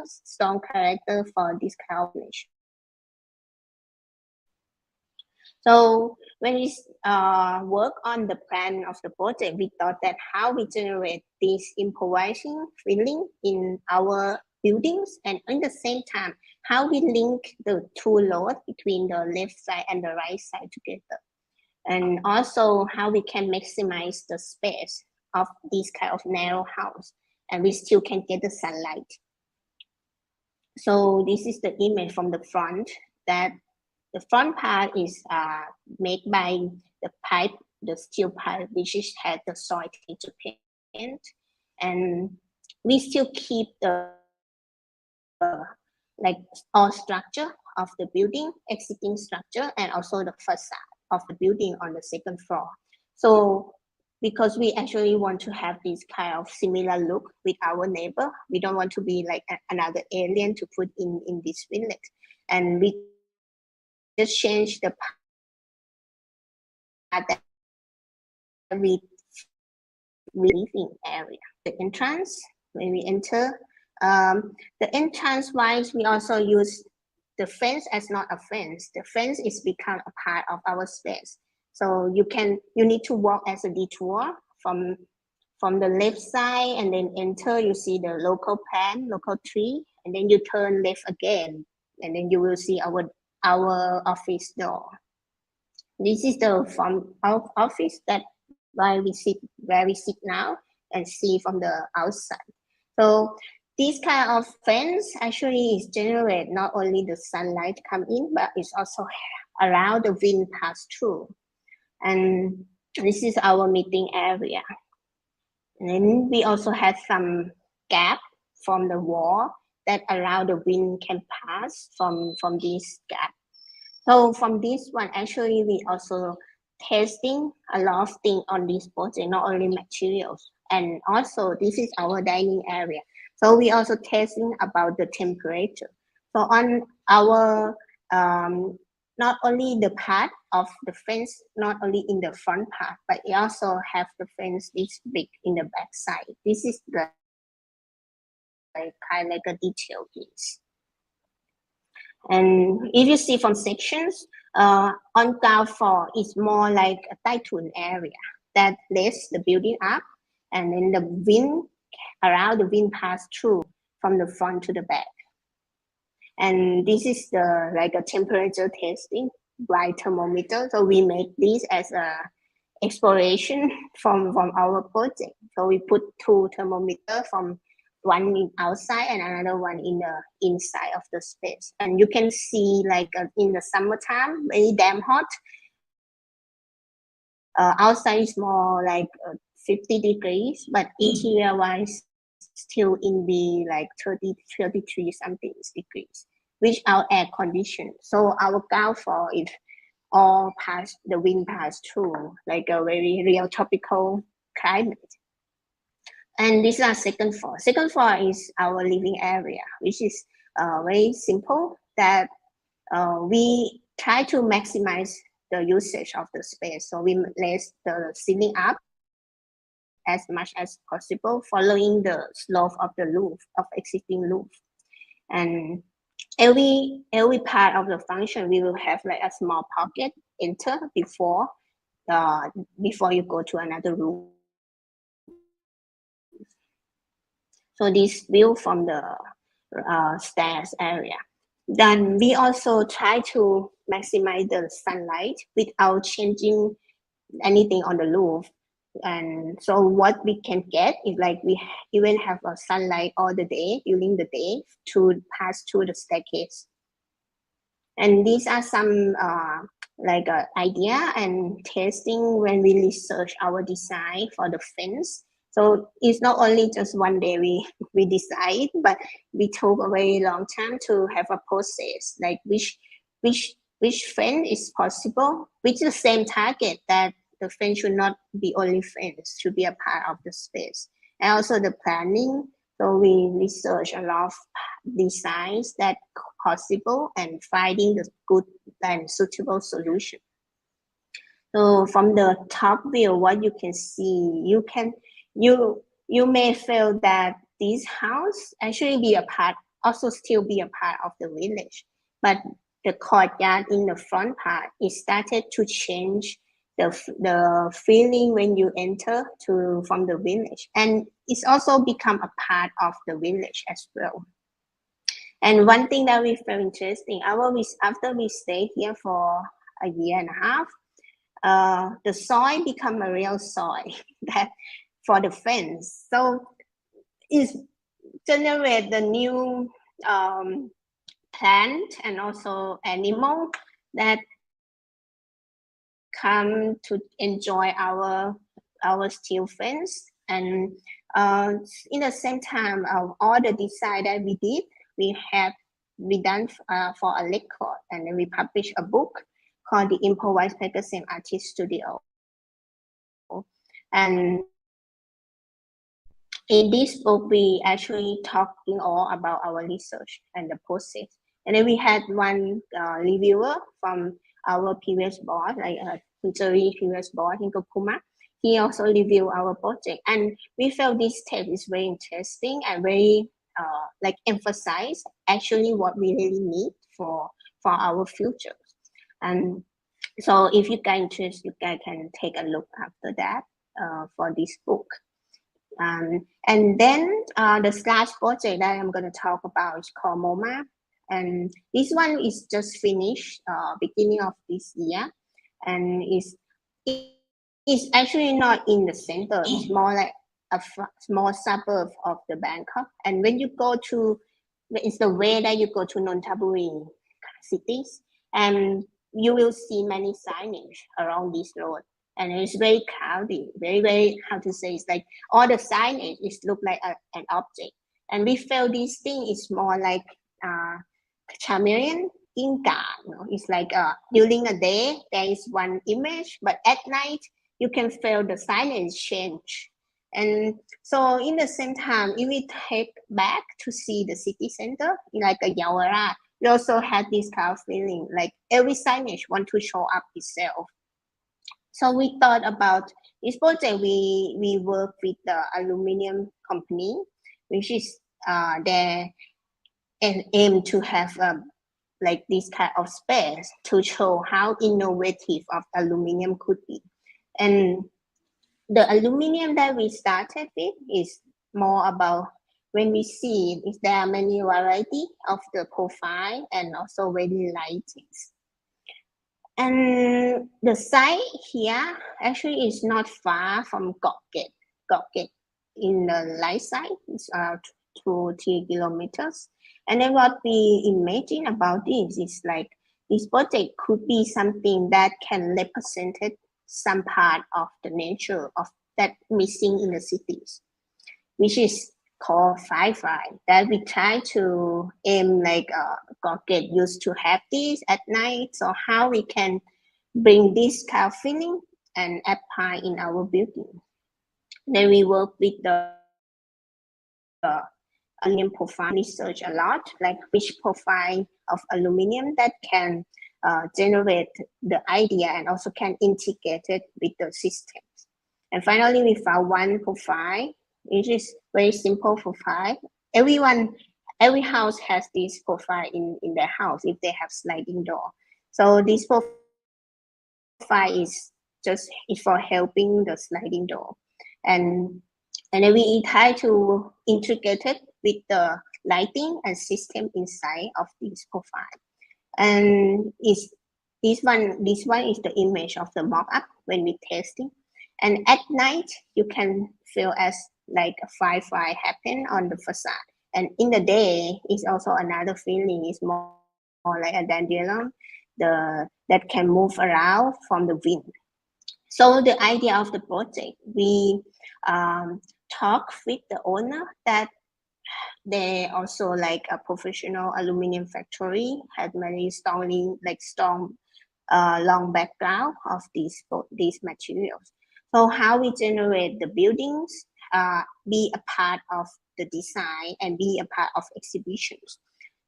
strong character for this kind of niche. So when we work on the plan of the project, we thought that how we generate this improvising feeling in our buildings, and at the same time, how we link the two loads between the left side and the right side together. And also how we can maximize the space of this kind of narrow house, and we still can get the sunlight. So this is the image from the front, that the front part is made by the pipe, the steel pipe, which is had the soil texture paint, and we still keep the like all structure of the building, existing structure, and also the facade of the building on the second floor. So because we actually want to have this kind of similar look with our neighbor, we don't want to be like another alien to put in this village, and we just change the part that we living area. The entrance, when we enter, the entrance wise, we also use the fence as not a fence. The fence is become a part of our space. So you need to walk as a detour from the left side, and then enter, you see the local plant, local tree, and then you turn left again, and then you will see our office door. This is the front of office that where we sit now and see from the outside. So this kind of fence actually is generate not only the sunlight come in, but it's also allow the wind pass through. And this is our meeting area. And then we also have some gap from the wall that allow the wind can pass from this gap. So from this one, actually, we also testing a lot of things on this project, not only materials. And also, this is our dining area. So we also testing about the temperature. So on our, not only the part of the fence, not only in the front part, but we also have the fence this big in the back side. This is the kind of like a detail piece. And if you see from sections, on ground floor is more like a typhoon area that lifts the building up, and then the wind around the wind pass through from the front to the back. And this is the like a temperature testing by thermometer. So we make this as a exploration from our project. So we put two thermometers, from one in outside and another one in the inside of the space. And you can see like in the summertime, very damn hot. Outside is more like 50 degrees, but interior wise still in the like 30, 33 something degrees, without air condition. So our ground floor is all pass, the wind pass through, like a very real tropical climate. And this is our second floor. Second floor is our living area, which is very simple, that we try to maximize the usage of the space. So we raise the ceiling up as much as possible, following the slope of the roof, of existing roof. And every part of the function, we will have like a small pocket enter before you go to another room. So this view from the stairs area. Then we also try to maximize the sunlight without changing anything on the roof. And so what we can get is like we even have a sunlight all the day, during the day, to pass through the staircase. And these are some idea and testing when we research our design for the fence. So it's not only just one day we decide, but we took a very long time to have a process, like which fence is possible, which is the same target, that the fence should not be only fence, should be a part of the space. And also the planning. So we research a lot of designs that possible and finding the good and suitable solution. So from the top view, what you can see, you may feel that this house actually be a part, also still be a part of the village, but the courtyard in the front part, it started to change the feeling when you enter from the village, and it's also become a part of the village as well. And one thing that we found interesting, after we stayed here for a year and a half, the soil become a real soil that for the fence. So it generate the new plant and also animal that come to enjoy our steel fence. And in the same time, all the design that we did, we done for a record, and then we published a book called the Improvised Packaging Artist Studio. And in this book, we actually talking all about our research and the process. And then we had one reviewer from our previous board, like previous board in Kokuma. He also reviewed our project, and we felt this text is very interesting and very like emphasize actually what we really need for our future. And so if you guys interested, you guys can take a look after that for this book. And then the last project that I'm going to talk about is called MoMA. And this one is just finished beginning of this year. And it's actually not in the center. It's more like a small suburb of the Bangkok. And when you go to, it's the way that you go to Nonthaburi cities, and you will see many signage around this road. And it's very crowded, very, how to say, it's like all the signage is look like an object. And we felt this thing is more like Chameleon Inca. It's like during a day, there is one image, but at night, you can feel the signage change. And so in the same time, if we take back to see the city center, like a Yawara, we also had this kind of feeling, like every signage want to show up itself. So we thought about this project. We work with the aluminum company, which is their aim to have like this kind of space to show how innovative of aluminum could be. And the aluminum that we started with is more about when we see it, there are many variety of the profile and also very lightings. And the site here actually is not far from Gokget. Gokget in the light side is 2-3 kilometers. And then what we imagine about this is like this project could be something that can represent some part of the nature of that missing in the cities, which is called Fi-Fi, that we try to aim like Gokget used to have this at night. So how we can bring this kind of feeling and apply in our building. Then we work with the aluminum profile research a lot, like which profile of aluminum that can generate the idea and also can integrate it with the systems. And finally, we found one profile, which is very simple profile. Every house has this profile in their house if they have sliding door. So this profile is for helping the sliding door. And then we try to integrate it with the lighting and system inside of this profile. And this one is the image of the mock-up when we testing. And at night, you can feel as like a Fi-Fi happen on the facade. And in the day, it's also another feeling. It's more like a dandelion that can move around from the wind. So the idea of the project, we talk with the owner that they also like a professional aluminum factory, had many strong long background of these materials. So how we generate the buildings, be a part of the design and be a part of exhibitions.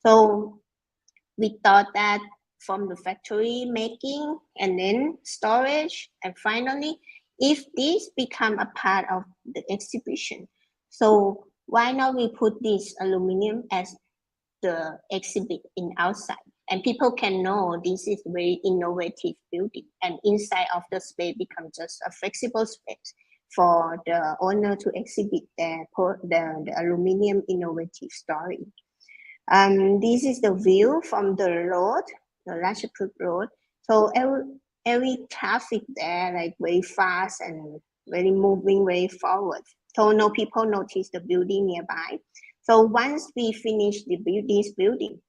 So we thought that from the factory making, and then storage, and finally, if this become a part of the exhibition, so why not we put this aluminum as the exhibit in outside, and people can know this is very innovative building, and inside of the space becomes just a flexible space for the owner to exhibit the aluminum innovative story. This is the view from the road, the Ratchaprut Road. So every traffic there like very fast and very moving, very forward. So no people notice the building nearby. So once we finish this building,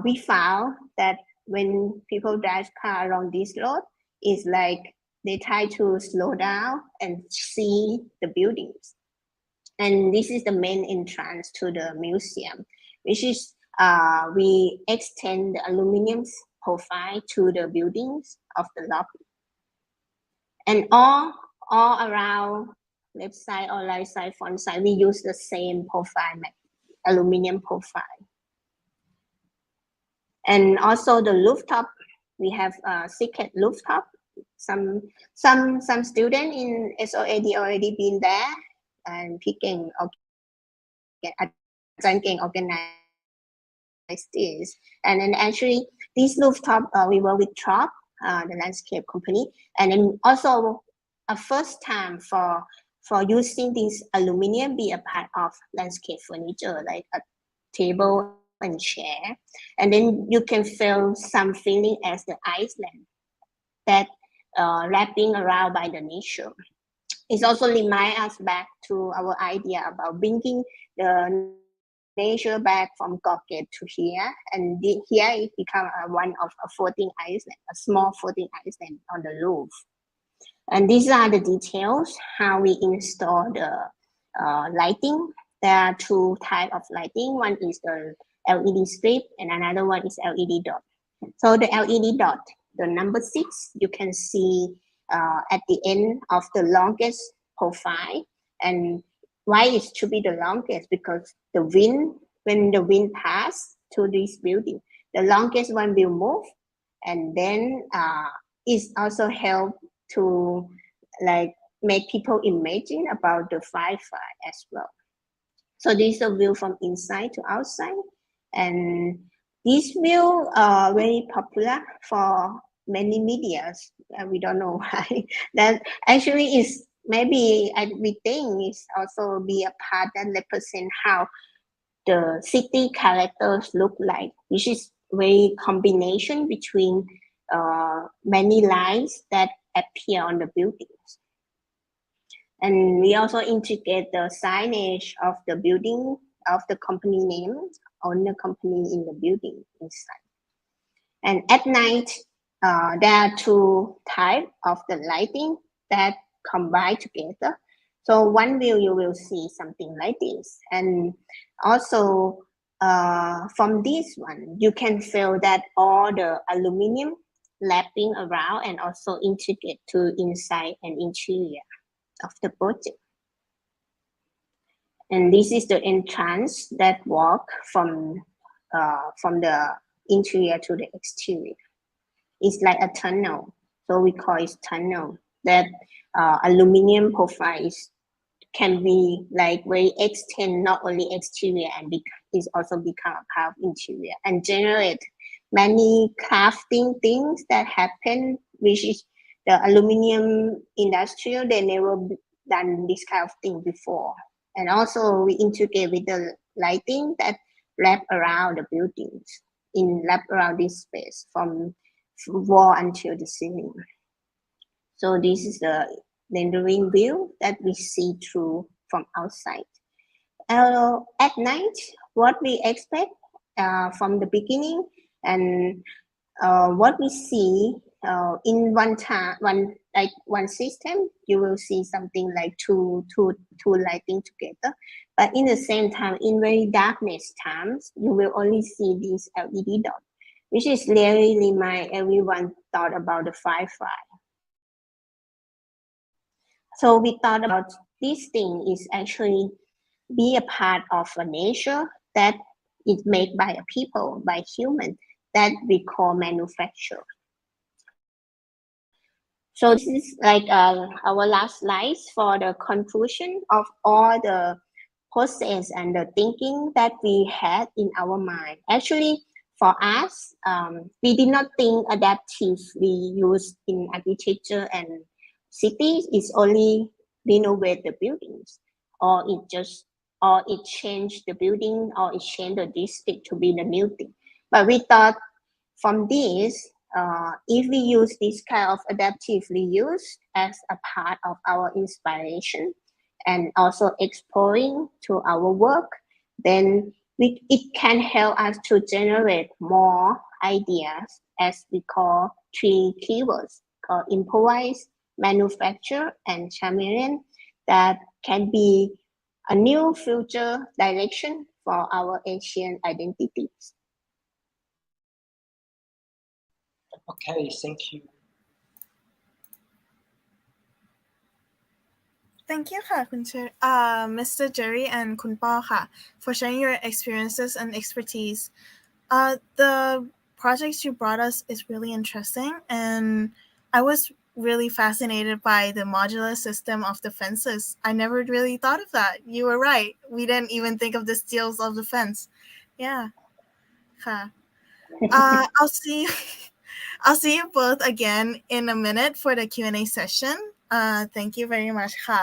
we found that when people drive car along this road, it's like they try to slow down and see the buildings. And this is the main entrance to the museum, which is we extend the aluminum profile to the buildings of the lobby. And all around left side or right side, front side, we use the same profile, aluminum profile. And also the rooftop, we have a secret rooftop. Some student in SoA+D already been there, and picking organize this. And then actually this rooftop, we work with Trop, the landscape company, and then also a first time for using this aluminum be a part of landscape furniture, like a table and chair. And then you can feel some feeling as the Iceland that wrapping around by the nature. It also reminds us back to our idea about bringing the nature back from Phuket to here, and here it become one of a floating island, a small floating island on the roof. And these are the details how we install the lighting. There are two types of lighting. One is the LED strip, and another one is LED dot. So the LED dot, the number 6, you can see at the end of the longest profile. And why it should be the longest? Because the wind, when the wind passes to this building, the longest one will move, and then it also help to like make people imagine about the fire as well. So this is a view from inside to outside, and this view very popular for many medias. We don't know why. That actually is maybe we think is also be a part that represent how the city characters look like, which is very combination between many lines that appear on the buildings. And we also integrate the signage of the building of the company name on the company in the building inside. And at night, there are two types of the lighting that combine together. So one view you will see something like this, and also from this one you can feel that all the aluminum lapping around and also integrate to inside and interior of the project. And this is the entrance that walk from the interior to the exterior. It's like a tunnel, so we call it tunnel. That aluminum profile can be like very extend not only exterior and is also become a part of interior and generate many crafting things that happen, which is the aluminum industrial, they never done this kind of thing before. And also we integrate with the lighting that wrap around the buildings, wrap around this space from wall until the ceiling. So this is the rendering view that we see through from outside. At night, what we expect from the beginning and what we see in one system, you will see something like two lighting together. But in the same time, in very darkness times, you will only see this LED dot, which is really remind everyone thought about the firefly. So we thought about this thing is actually be a part of a nature that is made by a people, by human, that we call manufacture. So this is like our last slides for the conclusion of all the process and the thinking that we had in our mind. Actually, for us, we did not think adaptively use in architecture and cities is only renovate the buildings, or it changed the building, or it changed the district to be the new thing. But we thought from this, if we use this kind of adaptive reuse as a part of our inspiration and also exploring to our work, then it can help us to generate more ideas, as we call 3 keywords called improvise, manufacture, and chameleon, that can be a new future direction for our Asian identities. Okay, thank you. Thank you ค่ะคุณMr. Jerry and คุณป้อค่ะ for sharing your experiences and expertise. The project you brought us is really interesting, and I was really fascinated by the modular system of the fences. I never really thought of that. You were right. We didn't even think of the steels of the fence. Yeah. ค่ะ I'll see you both again in a minute for the Q&A session. Thank you very much ค่ะ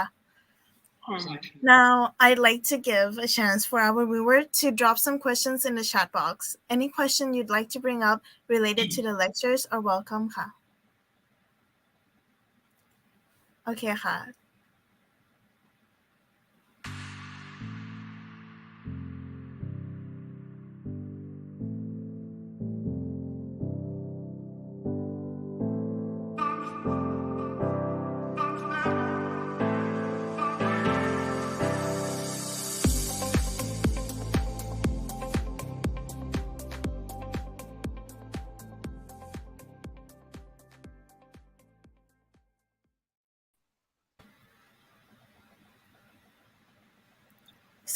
Now, I'd like to give a chance for our viewer to drop some questions in the chat box. Any question you'd like to bring up related to the lectures are welcome ค่ะ โอเคค่ะ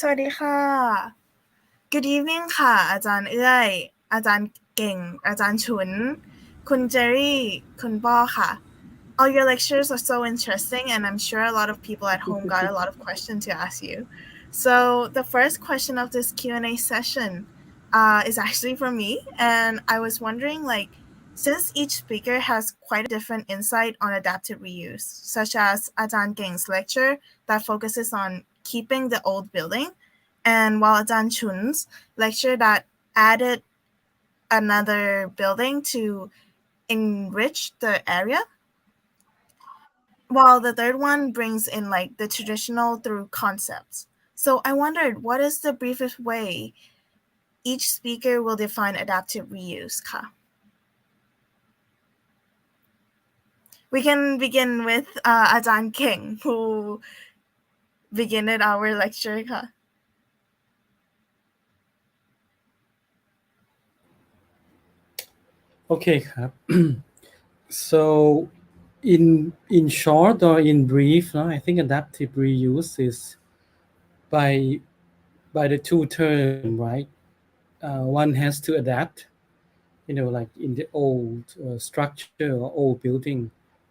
สวัสดีค่ะ Good evening ค่ะ อาจารย์เอื้อย อาจารย์เก่ง อาจารย์ฉุน คุณเจอรี่ คุณป้อค่ะ All your lectures are so interesting, and I'm sure a lot of people at home got a lot of questions to ask you. So the first question of this Q&A session is actually from me, and I was wondering, like, since each speaker has quite a different insight on adaptive reuse, such as Ajahn Geng's lecture that focuses on keeping the old building, and while Ajahn Chun's lecture that added another building to enrich the area, while the third one brings in like the traditional through concepts. So I wondered, what is the briefest way each speaker will define adaptive reuse ค่ะ We can begin with Ajahn King, who began our lecture ค่ะ Okay ครับ so in short or in brief, I think adaptive reuse is by the two terms, right? One has to adapt, like in the old structure or old building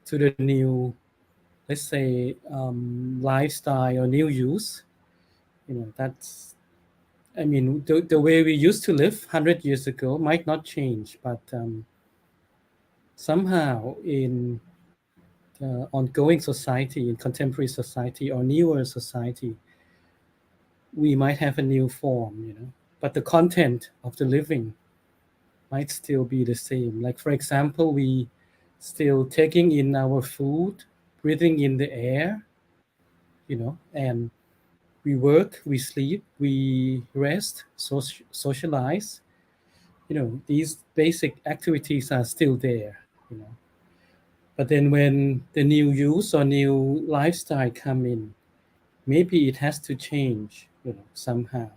to the new, let's say, lifestyle or new use. That's, I mean, the way we used to live 100 years ago might not change, but somehow in ongoing society, in contemporary society or newer society, we might have a new form, but the content of the living might still be the same. Like, for example, we still taking in our food, breathing in the air, and we work, we sleep, we rest, socialize. These basic activities are still there, But then when the new use or new lifestyle come in, maybe it has to change, somehow.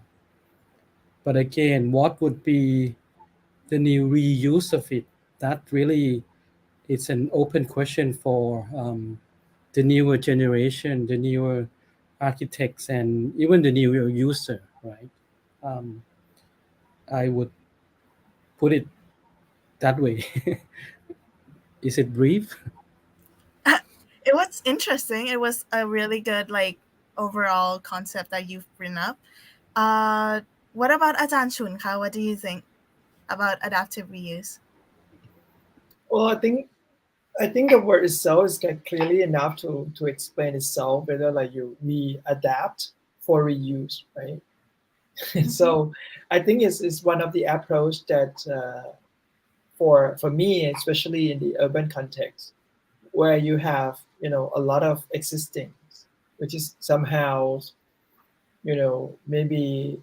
But again, what would be the new reuse of it? That really, it's an open question for the newer generation, the newer architects, and even the newer user, right? I would put it that way. Is it brief? It was interesting. It was a really good overall concept that you've written up. What about Ajahn Chun Ka? What do you think about adaptive reuse? Well, I think the word itself is clearly enough to explain itself, whether we adapt for reuse, right? So I think it's one of the approach that for me, especially in the urban context, where you have a lot of existing, which is somehow maybe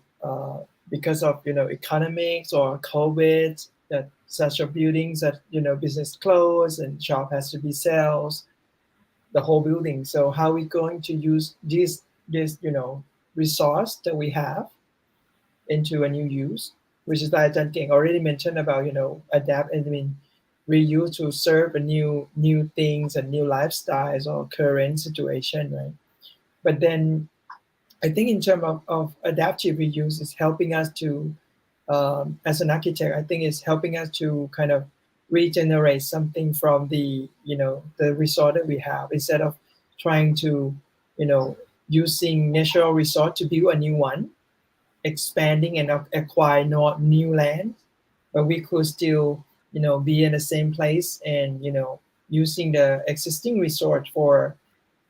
because of economics or COVID, that such a buildings that business closed and shop has to be sales, the whole building. So how are we going to use this resource that we have into a new use, which is like Ajahn King already mentioned about adapt and reuse to serve a new things and new lifestyles or current situation, right? But then I think in terms of adaptive reuse is helping us to, as an architect, I think it's helping us to kind of regenerate something from the resource that we have, instead of trying to using natural resource to build a new one, expanding and acquire new land, but we could still be in the same place and using the existing resource for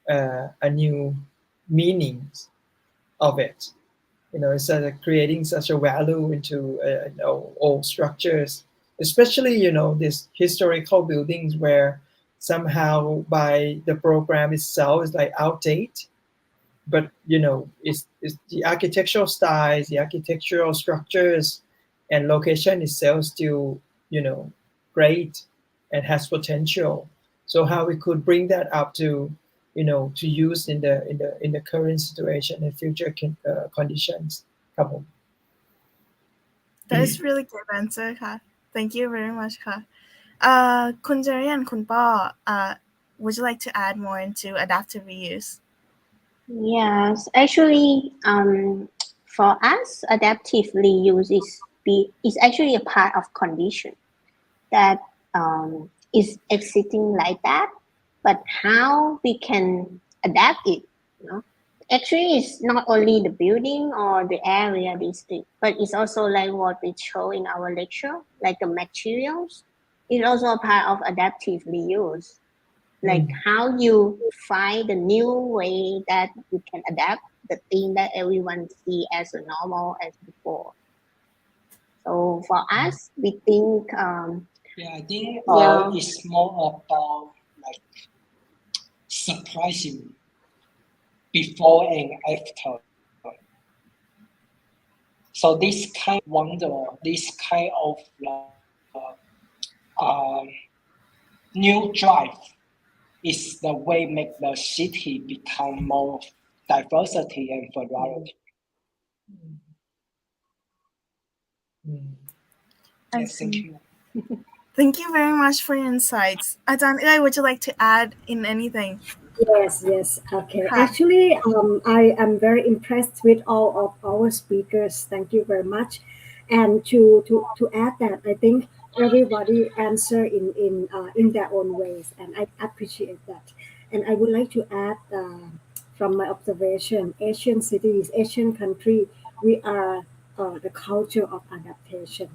a new meanings of it, instead of creating such a value into old structures, especially these historical buildings where somehow by the program itself is like outdated, but it's the architectural styles, the architectural structures and location itself still great and has potential. So how we could bring that up to to use in the current situation and future conditions. ครับผม That is really good answer ค่ะ Thank you very much ค่ะ คุณเจริญคุณป้อ would you like to add more into adaptive reuse? Yes, actually, for us, adaptive reuse is actually a part of condition that is existing like that. But how we can adapt it, Actually, it's not only the building or the area district, but it's also like what we show in our lecture, like the materials. It's also a part of adaptive reuse. Like how you find the new way that you can adapt the thing that everyone see as a normal as before. So for us, we think I think it's more about like surprising before and after. So this kind of wonder, this kind of new drive is the way make the city become more diversity and variety. Yes, thank you. Thank you very much for your insights. Ajahn Uy, would you like to add in anything? Yes. Okay. Actually, I am very impressed with all of our speakers. Thank you very much. And to add that, I think everybody answer in their own ways, and I appreciate that. And I would like to add from my observation, Asian cities, Asian country, we are the culture of adaptation.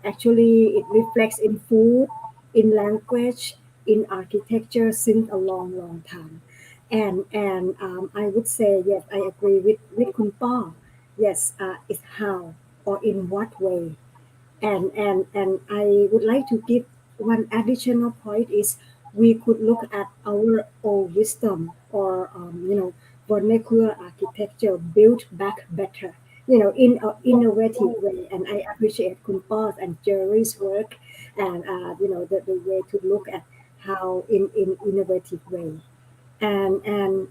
Actually, it reflects in food, in language, in architecture since a long time. And I would say yes, I agree with Kun Pa. Yes, it's how or in what way. And I would like to give one additional point is we could look at our old wisdom or vernacular architecture built back better, in an innovative way. And I appreciate Kun Pa's and Jerry's work, and the way to look at how in innovative way. And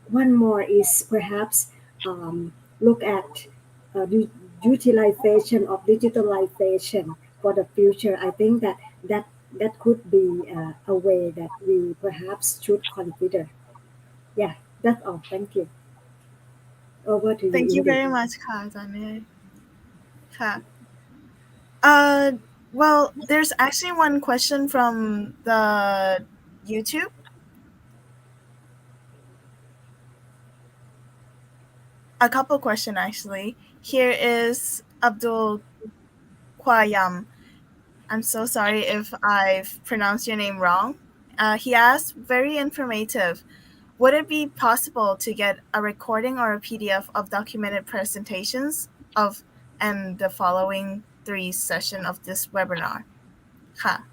one more is perhaps look at the utilization of digitalization for the future. I think that could be a way that we perhaps should consider. Yeah, that's all. Thank you. Over to you. Thank you Ingrid. very much ค่ะ Ajahn Uy ค่ะ Well, there's actually one question from the YouTube. A couple question actually. Here is Abdul Kwayam. I'm so sorry if I've pronounced your name wrong. He asked, very informative. Would it be possible to get a recording or a PDF of documented presentations of and the following 3 session of this webinar? Ha.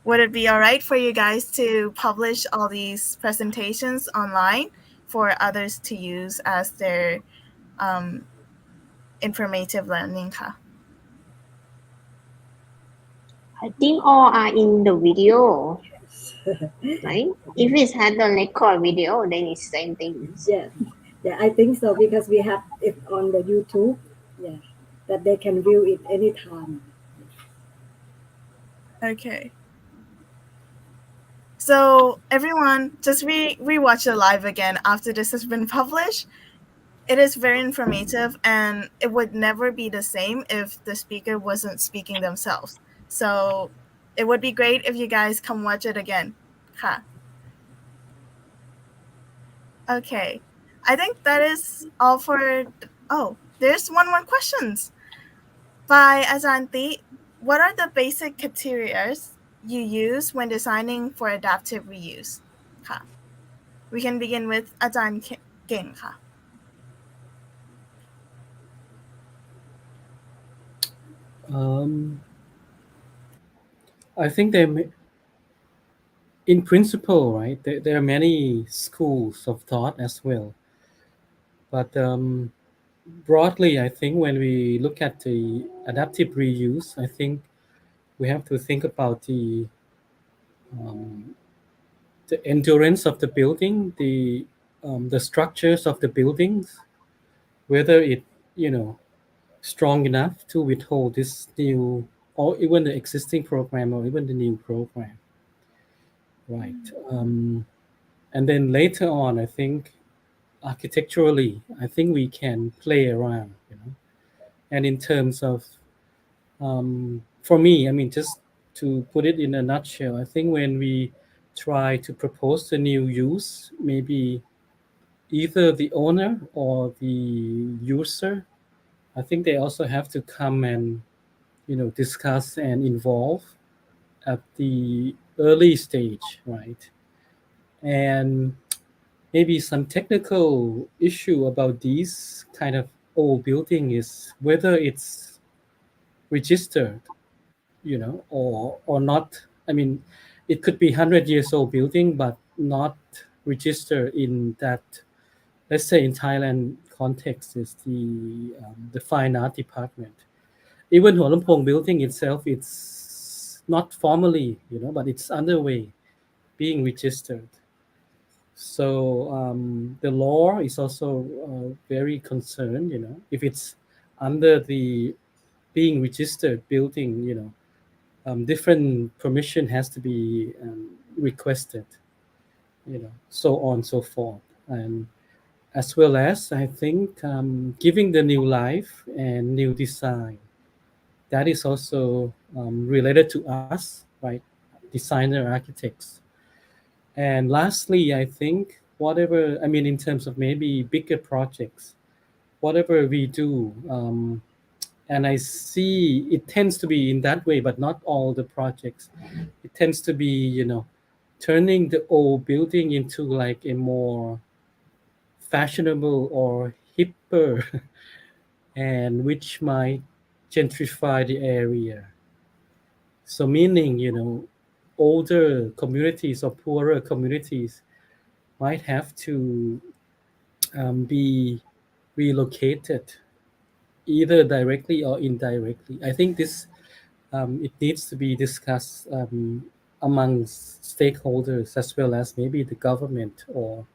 Would it be all right for you guys to publish all these presentations online for others to use as their informative learning? Ha? I think all are in the video, right? If it had the record video, then it's same thing. Yes. Yeah, I think so because we have it on the YouTube. Yeah, that they can view it anytime. Okay. So everyone, just rewatch the live again after this has been published. It is very informative, and it would never be the same if the speaker wasn't speaking themselves. So it would be great if you guys come watch it again. Ha. Okay. I think that is all for. Oh, there's one more questions by Azanti. What are the basic criteria you use when designing for adaptive reuse? Ha. We can begin with Azan King. Ha. I think in principle, right, there are many schools of thought as well. But broadly, I think when we look at the adaptive reuse, I think we have to think about um, the endurance of the building, the structures of the buildings, whether it strong enough to withhold this new or even the existing program or even the new program, right? And then later on, I think architecturally, I think we can play around, and in terms of for me, I mean, just to put it in a nutshell, I think when we try to propose a new use, maybe either the owner or the user, I think they also have to come and discuss and involve at the early stage, right? And maybe some technical issue about these kind of old building is whether it's registered, or not. I mean, it could be 100 years old building, but not registered in that. Let's say in Thailand context is the fine art department. Even Hua Lamphong building itself, it's not formally, but it's underway being registered. So the law is also very concerned, if it's under the being registered building, different permission has to be requested, so on so forth. And as well as I think giving the new life and new design, that is also related to us, right? Designer architects. And lastly, I think whatever, I mean, in terms of maybe bigger projects, whatever we do, and I see it tends to be in that way, but not all the projects. It tends to be, turning the old building into like a more fashionable or hipper, and which might gentrify the area. So meaning, older communities or poorer communities might have to be relocated either directly or indirectly. I think this it needs to be discussed among stakeholders as well as maybe the government or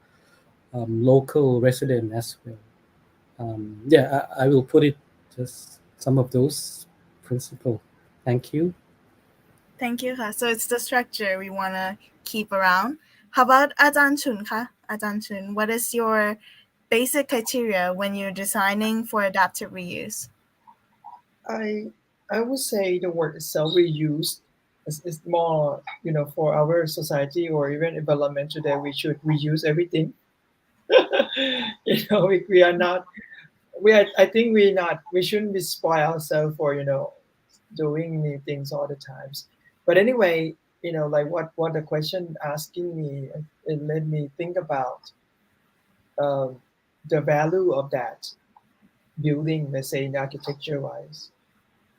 local resident as well. Yeah, I will put it just some of those principles. Thank you. Thank you. Ha. So it's the structure we want to keep around. How about Ajahn Chun? Ha? Ajahn Chun, what is your basic criteria when you're designing for adaptive reuse? I I would say the word itself we use is more, for our society or even environment today, we should reuse everything. We are not, I think we shouldn't be spoil ourselves for, doing new things all the times. But anyway, like what the question asking me, it led me think about um, the value of that building, let's say in architecture wise,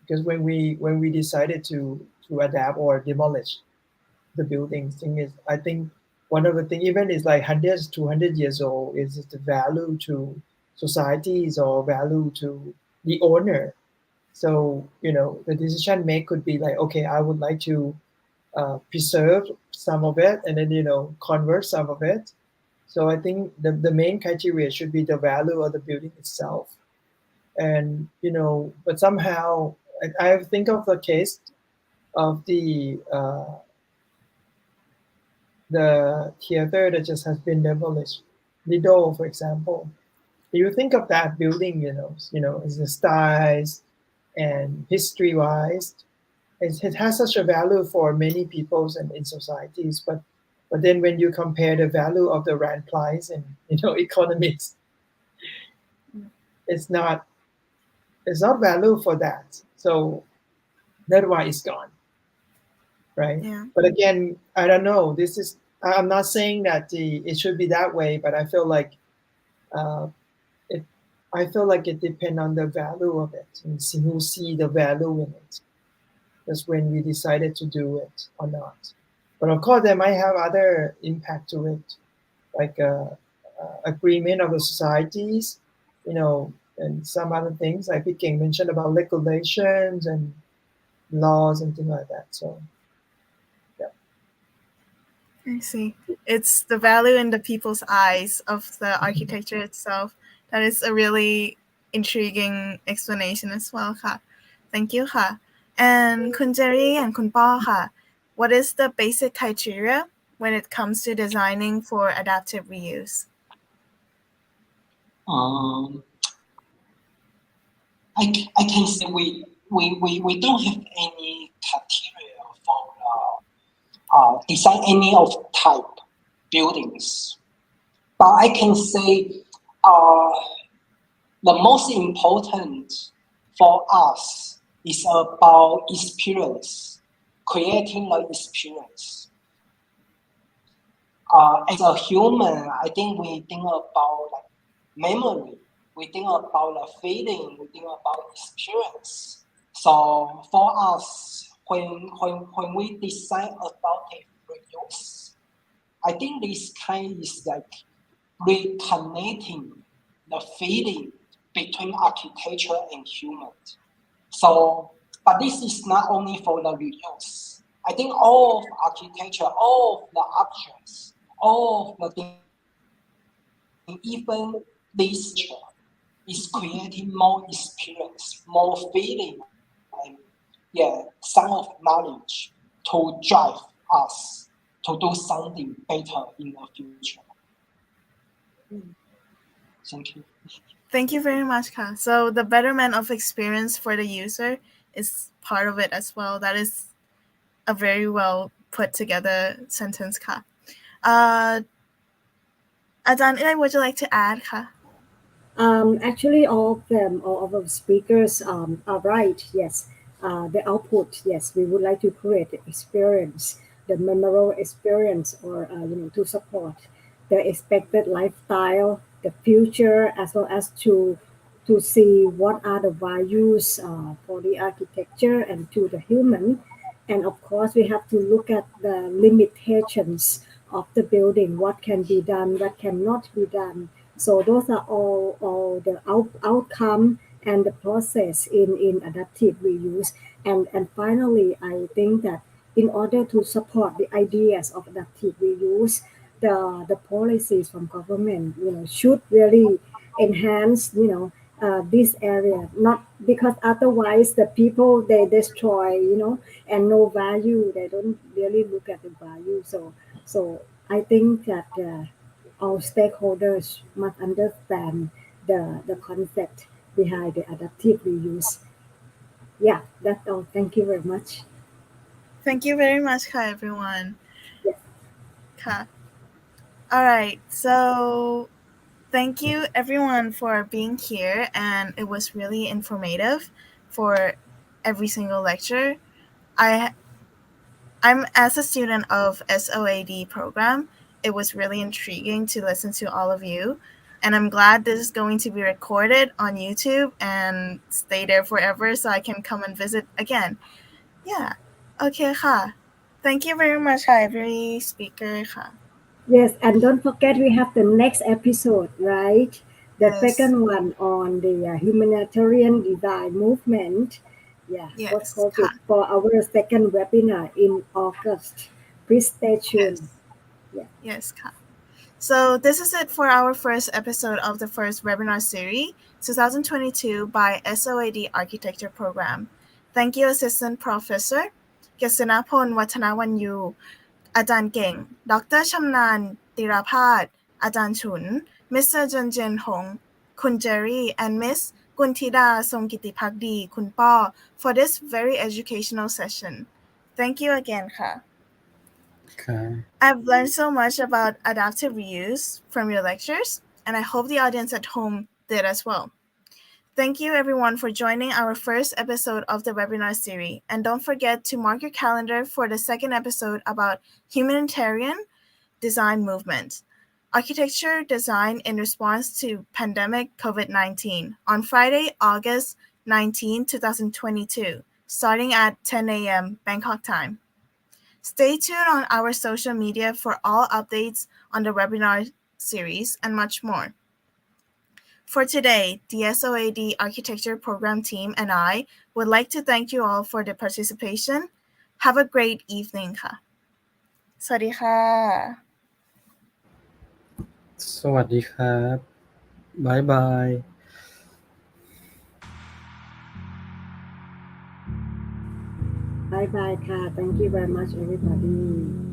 because when we decided to adapt or demolish the building thing is, I think one of the thing even is like 100 200 years old is the value to societies or value to the owner. So the decision made could be like, okay, I would like to preserve some of it and then convert some of it. So I think the main criteria should be the value of the building itself. And but somehow I think of the case of the theater that just has been demolished, Lido, for example. You think of that building, as the styles and history-wise, it has such a value for many peoples and in societies. But then when you compare the value of the rent price and economics, it's not value for that. So that's why it's gone, right? Yeah. But again, I don't know. I'm not saying that it should be that way, but I feel like uh, it. I feel like it depends on the value of it and who see the value in it. That's when we decided to do it or not. But of course, there might have other impact to it, like agreement of the societies, and some other things like King mentioned about regulations and laws and things like that. So, yeah. I see. It's the value in the people's eyes of the architecture itself. That is a really intriguing explanation as well ค่ะ Thank you ค่ะ And คุณเจรี่ and คุณป้อค่ะ What is the basic criteria when it comes to designing for adaptive reuse? I can say we don't have any criteria for design any of type buildings, but I can say the most important for us is about experience, creating the experience. As a human, I think we think about like memory, we think about the feeling, we think about experience. So for us, when we design adaptive reuse, I think this kind is like reconnecting the feeling between architecture and human. So, but this is not only for the reuse. I think all of architecture, all of the objects, all of the things, even this is creating more experience, more feeling, and some of knowledge to drive us to do something better in the future. Thank you. Thank you very much ค่ะ So the betterment of experience for the user is part of it as well. That is a very well put together sentence ค่ะ อาจารย์เอ้ย would you like to add ค่ะ Actually, all of them, all of our speakers are right. Yes, the output. Yes, we would like to create the experience, the memorable experience, or to support the expected lifestyle, the future, as well as to see what are the values for the architecture and to the human. And of course, we have to look at the limitations of the building, what can be done, what cannot be done. So those are all the outcome and the process in adaptive reuse. And finally, I think that in order to support the ideas of adaptive reuse, the policies from government, should really enhance, this area. Not because otherwise the people they destroy, and no value. They don't really look at the value. So I think that. All stakeholders must understand the concept behind the adaptive reuse. Yeah, that's all. Thank you very much. Thank you very much, ka, everyone. Yes. Ka. All right, so thank you everyone for being here, and it was really informative for every single lecture. I'm as a student of SoA+D program, it was really intriguing to listen to all of you, and I'm glad this is going to be recorded on YouTube and stay there forever so I can come and visit again. Yeah. Okay, ka. Thank you very much, ka, every speaker, ka. Yes, and don't forget we have the next episode, right? The Yes. second one on the humanitarian design movement. Yeah, Yes, post-COVID ka. for our second webinar in August. Please stay Yes. tuned. Yeah. Yes, ka. So this is it for our first episode of the first webinar series, 2022 by SoA+D Architecture Program. Thank you, Assistant Professor Kisnaphol Wattanawanyoo, อาจารย์เก่ง Dr. Chamnarn Tirapas, อาจารย์ฉุน Mr. Jenchieh Hong, คุณ Jerry, and Miss Kulthida Songkittipakdee, คุณป้อ for this very educational session. Thank you again, ค่ะ ค่ะ I've learned so much about adaptive reuse from your lectures, and I hope the audience at home did as well. Thank you everyone for joining our first episode of the webinar series, and don't forget to mark your calendar for the second episode about humanitarian design movement, architecture design in response to pandemic COVID-19 on Friday, August 19, 2022, starting at 10 a.m. Bangkok time. Stay tuned on our social media for all updates on the webinar series and much more. For today, the SoA+D Architecture Program team and I would like to thank you all for the participation. Have a great evening ค่ะ สวัสดีค่ะ สวัสดีครับบ๊ายบาย Bye bye, Ka. Thank you very much, everybody.